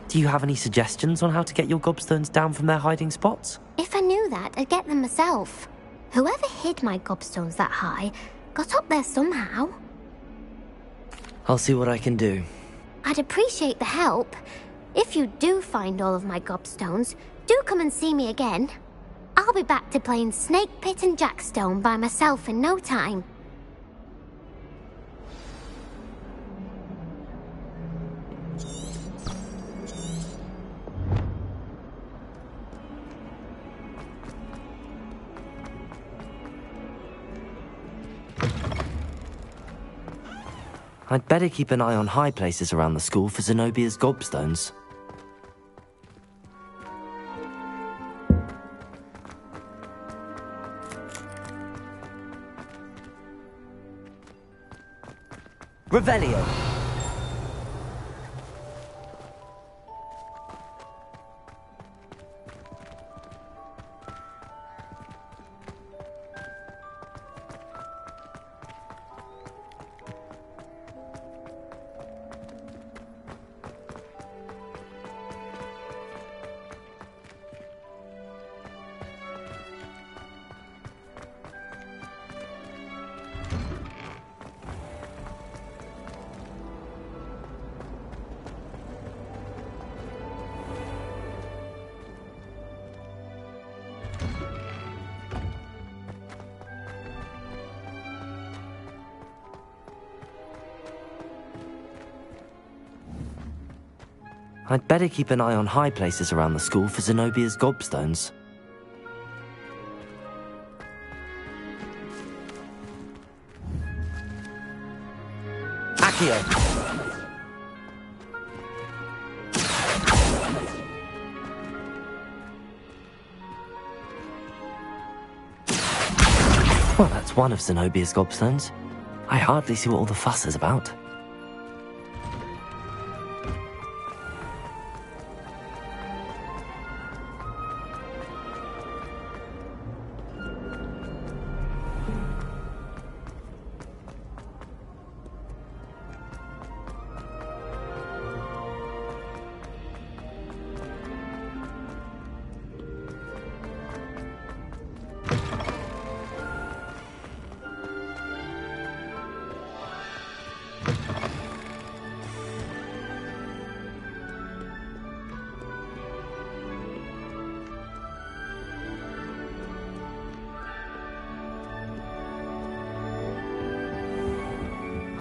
Do you have any suggestions on how to get your gobstones down from their hiding spots? If I knew that, I'd get them myself. Whoever hid my gobstones that high got up there somehow. I'll see what I can do. I'd appreciate the help. If you do find all of my gobstones, do come and see me again. I'll be back to playing Snake Pit and Jackstone by myself in no time. I'd better keep an eye on high places around the school for Zenobia's gobstones. Revelio! I'd better keep an eye on high places around the school for Zenobia's gobstones. Accio! Well, that's one of Zenobia's gobstones. I hardly see what all the fuss is about.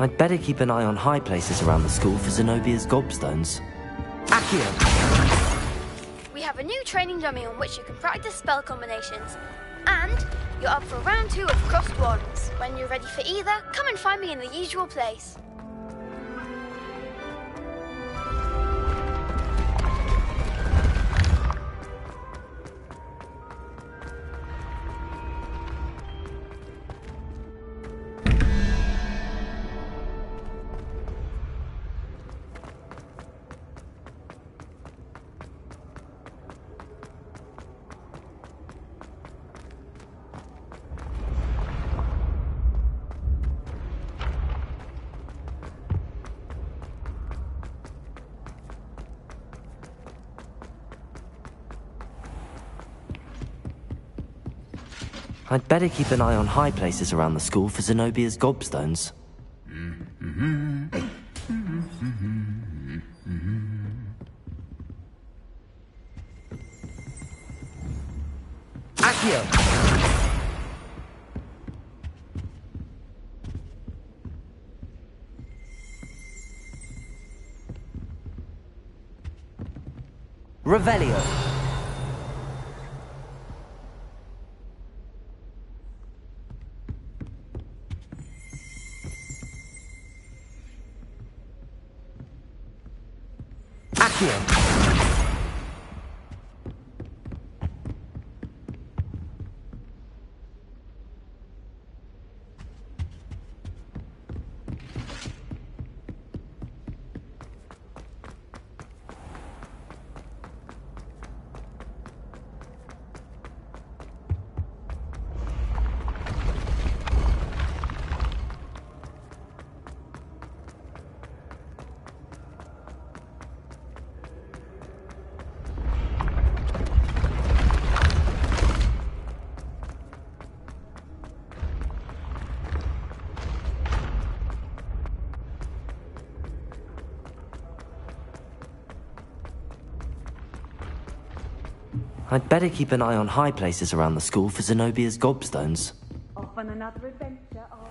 I'd better keep an eye on high places around the school for Zenobia's gobstones. Accio! We have a new training dummy on which you can practice spell combinations. And you're up for round 2 of Crossed Wands. When you're ready for either, come and find me in the usual place. I'd better keep an eye on high places around the school for Zenobia's gobstones. Accio! Revelio! I'd better keep an eye on high places around the school for Zenobia's gobstones. Off on another adventure, are we?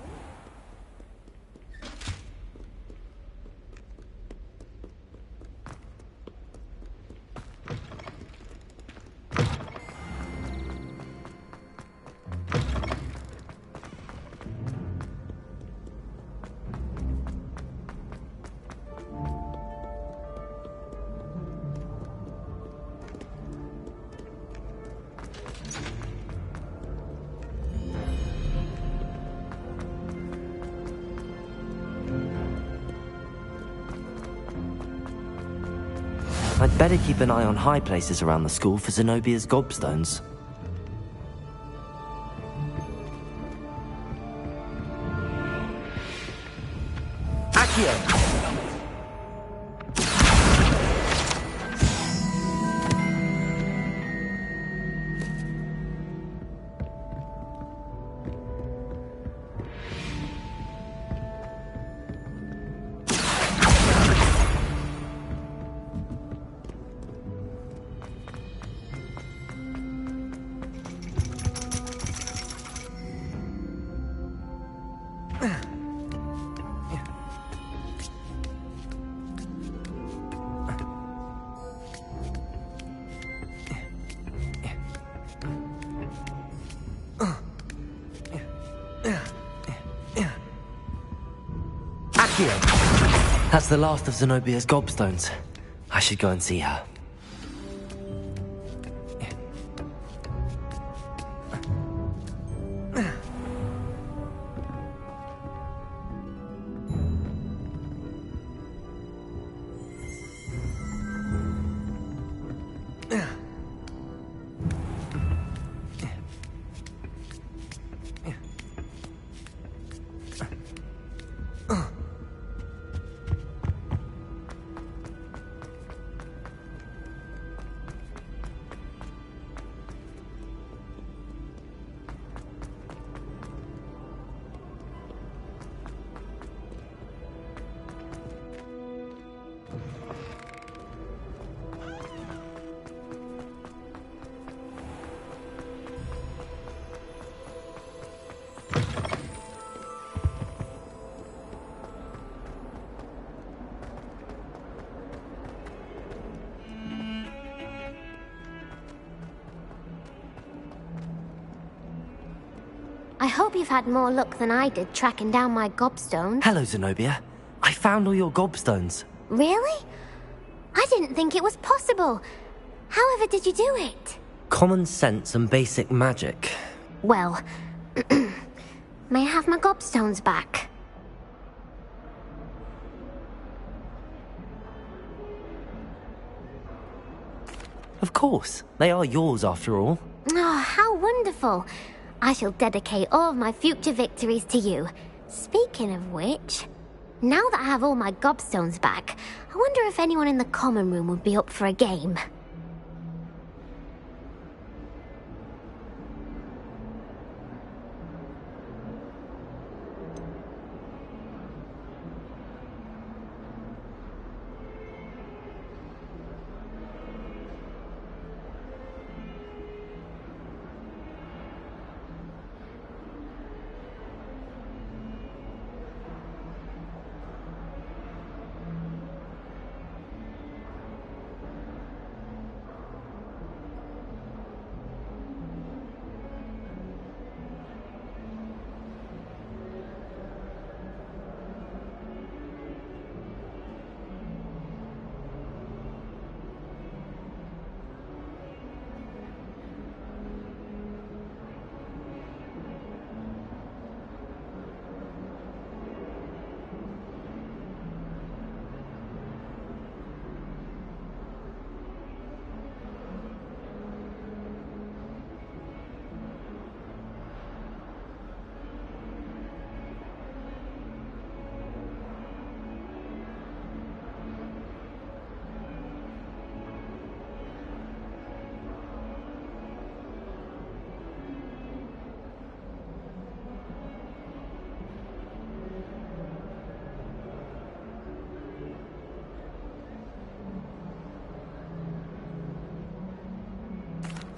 I'd better keep an eye on high places around the school for Zenobia's gobstones. Accio! That's the last of Zenobia's gobstones. I should go and see her. I hope you've had more luck than I did tracking down my gobstones. Hello, Zenobia. I found all your gobstones. Really? I didn't think it was possible. However did you do it? Common sense and basic magic. Well, may I have my gobstones back? Of course. They are yours after all. Oh, how wonderful. I shall dedicate all of my future victories to you. Speaking of which, now that I have all my gobstones back, I wonder if anyone in the common room would be up for a game.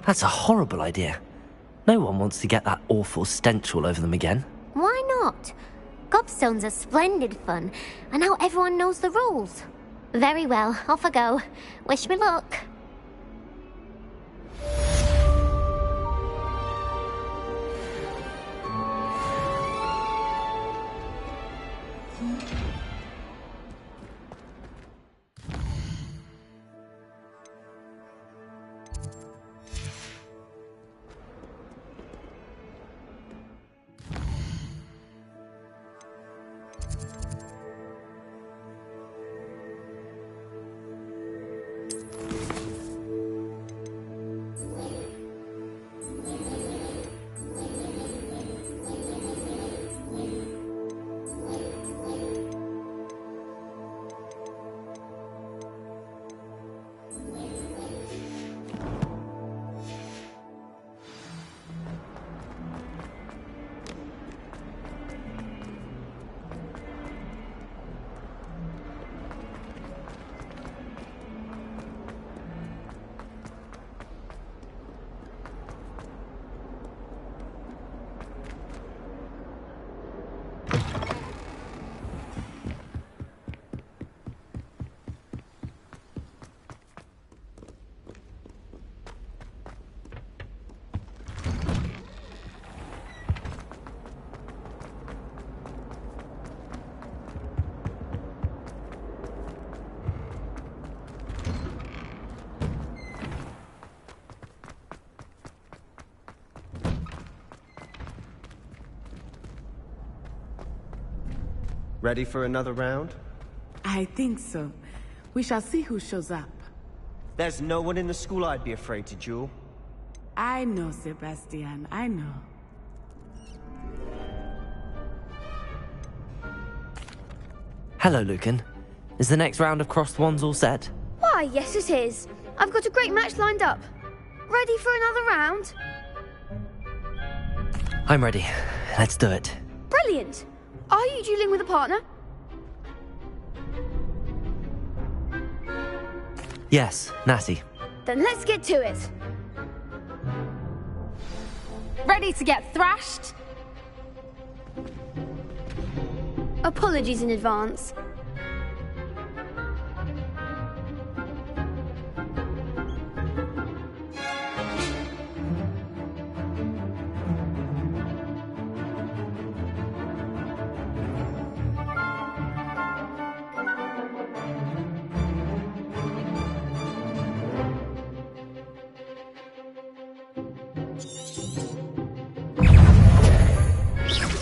That's a horrible idea. No one wants to get that awful stench all over them again. Why not? Gobstones are splendid fun, and now everyone knows the rules. Very well, off I go. Wish me luck. Ready for another round? I think so. We shall see who shows up. There's no one in the school I'd be afraid to duel. I know, Sebastian, I know. Hello, Lucan. Is the next round of Crossed Wands all set? Why, yes it is. I've got a great match lined up. Ready for another round? I'm ready. Let's do it. Brilliant! Are you dueling with a partner? Yes, Natty. Then let's get to it. Ready to get thrashed? Apologies in advance.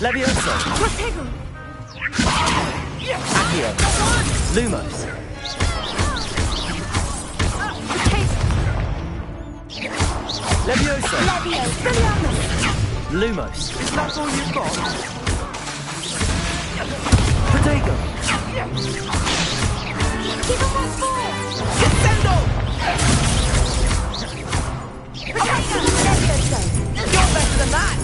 Levioso! Protego! Accio! Lumos! Levioso! Lumos! Is that all you've got? Protego! Give him one more! Nintendo! You're better than that!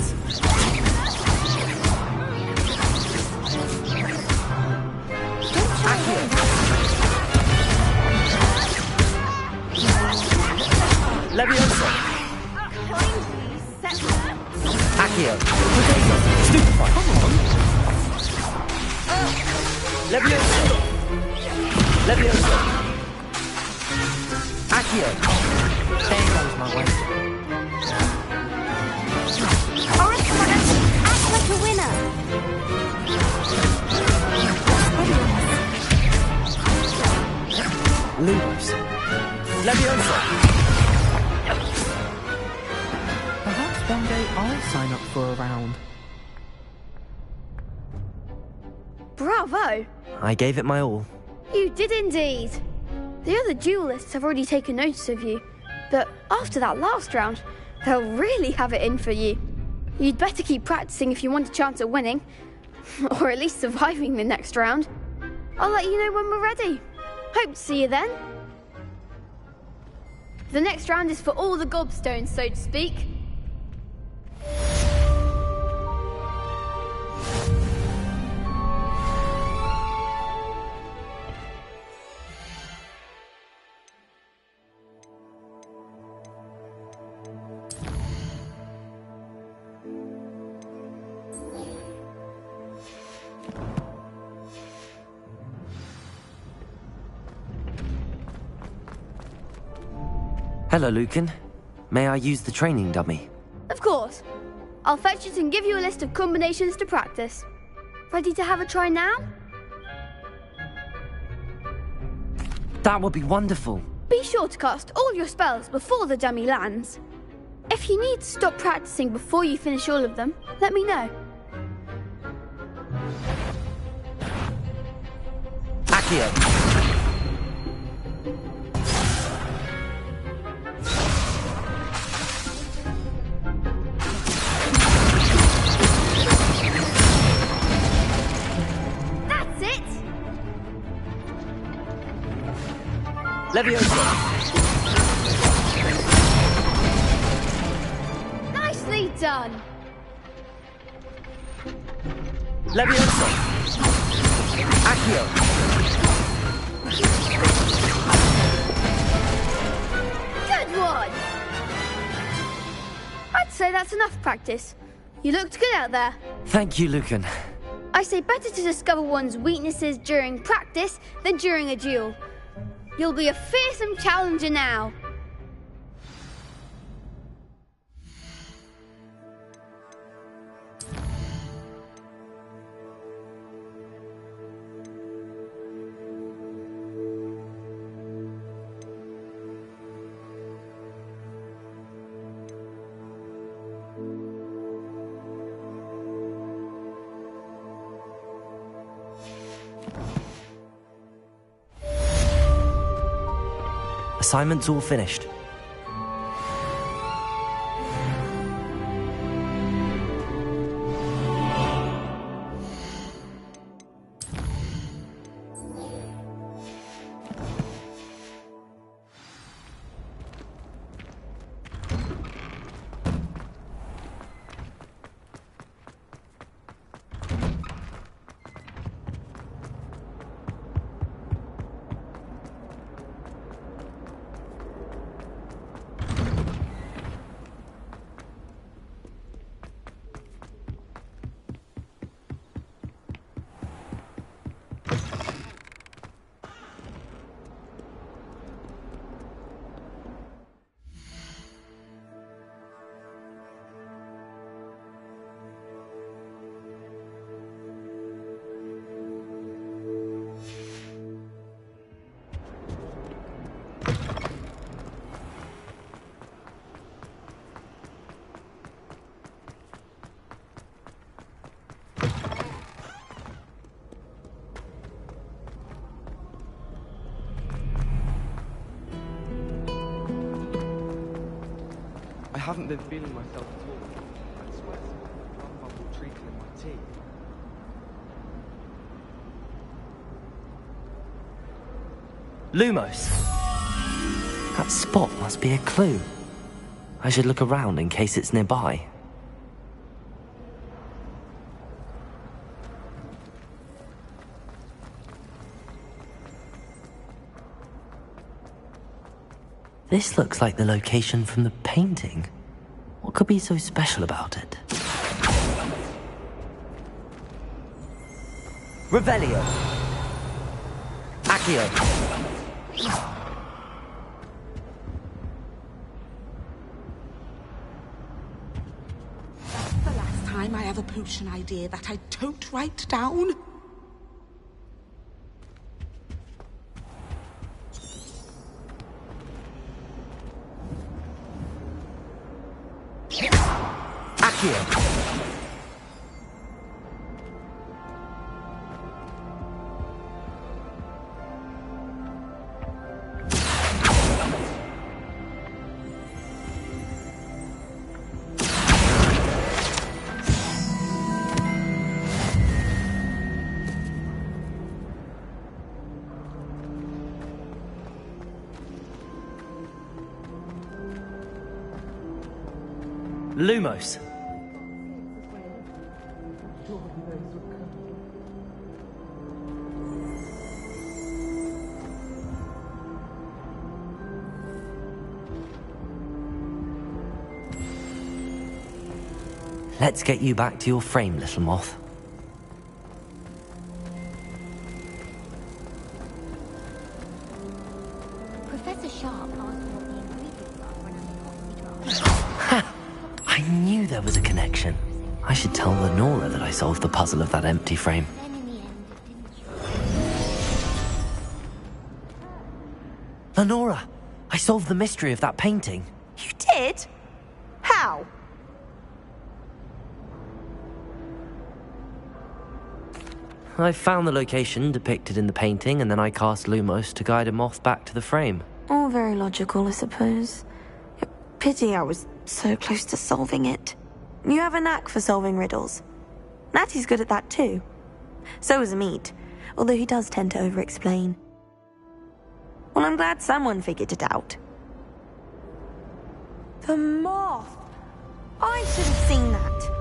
Levioso! Accio! Protego! Stupefy! Come on! Levioso! Levioso! Accio! There goes my way. Act like a winner. Lumos! Levioso! Perhaps one day I'll sign up for a round. Bravo! I gave it my all. You did indeed. The other duelists have already taken notice of you, but after that last round, they'll really have it in for you. You'd better keep practicing if you want a chance at winning, or at least surviving the next round. I'll let you know when we're ready. Hope to see you then. The next round is for all the gobstones, so to speak. Hello, Lucan. May I use the training dummy? Of course. I'll fetch it and give you a list of combinations to practice. Ready to have a try now? That would be wonderful. Be sure to cast all your spells before the dummy lands. If you need to stop practicing before you finish all of them, let me know. Accio. That's it! Levioso. Nicely done! Levioso. Accio. Good one! I'd say that's enough practice. You looked good out there. Thank you, Lucan. I say better to discover one's weaknesses during practice than during a duel. You'll be a fearsome challenger now. Assignment's all finished. I haven't been feeling myself at all. I swear some rum bubble treacle in my tea. Lumos. That spot must be a clue. I should look around in case it's nearby. This looks like the location from the painting. What could be so special about it? Revelio. Accio. The last time I have a potion idea that I don't write down. Accio. Lumos. Let's get you back to your frame, little moth. Professor Sharp asked what the ingredients there was a connection. I should tell Lenora that I solved the puzzle of that empty frame. Lenora, I solved the mystery of that painting. You did? How? I found the location depicted in the painting, and then I cast Lumos to guide a moth back to the frame. All very logical, I suppose. Pity I was so close to solving it. You have a knack for solving riddles. Natty's good at that too. So is Amit, although he does tend to over-explain. Well, I'm glad someone figured it out. The moth! I should have seen that.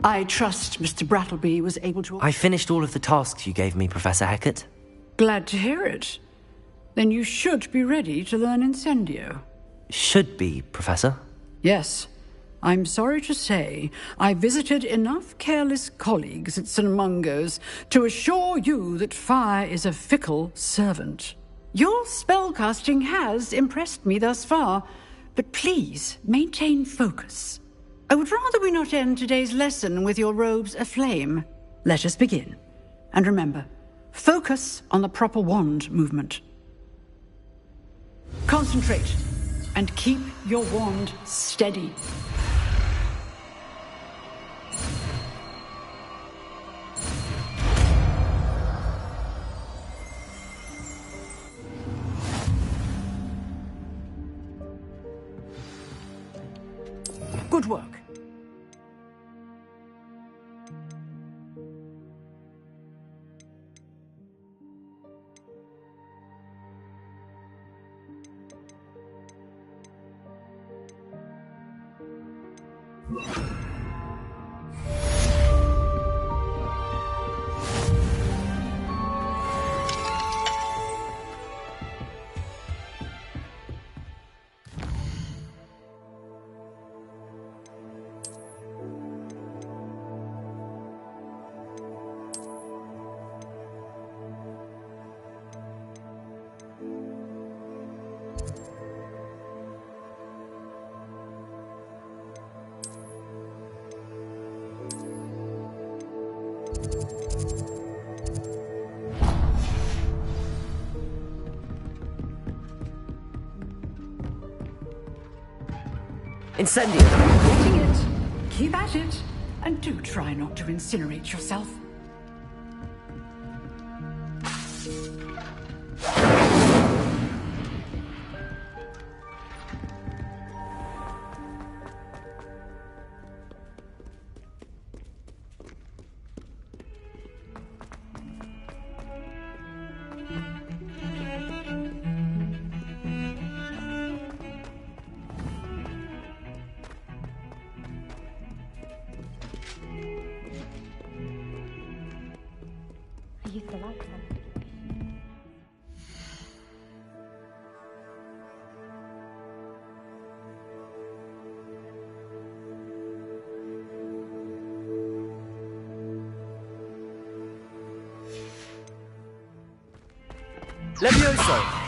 I trust Mr. Brattleby was able to... I finished all of the tasks you gave me, Professor Hecat. Glad to hear it. Then you should be ready to learn Incendio. Should be, Professor. Yes. I'm sorry to say, I visited enough careless colleagues at St. Mungo's to assure you that fire is a fickle servant. Your spellcasting has impressed me thus far, but please maintain focus. I would rather we not end today's lesson with your robes aflame. Let us begin. And remember, focus on the proper wand movement. Concentrate, and keep your wand steady. Good work. Incendio! Getting it. Keep at it. And do try not to incinerate yourself. I used to like that. Levioso!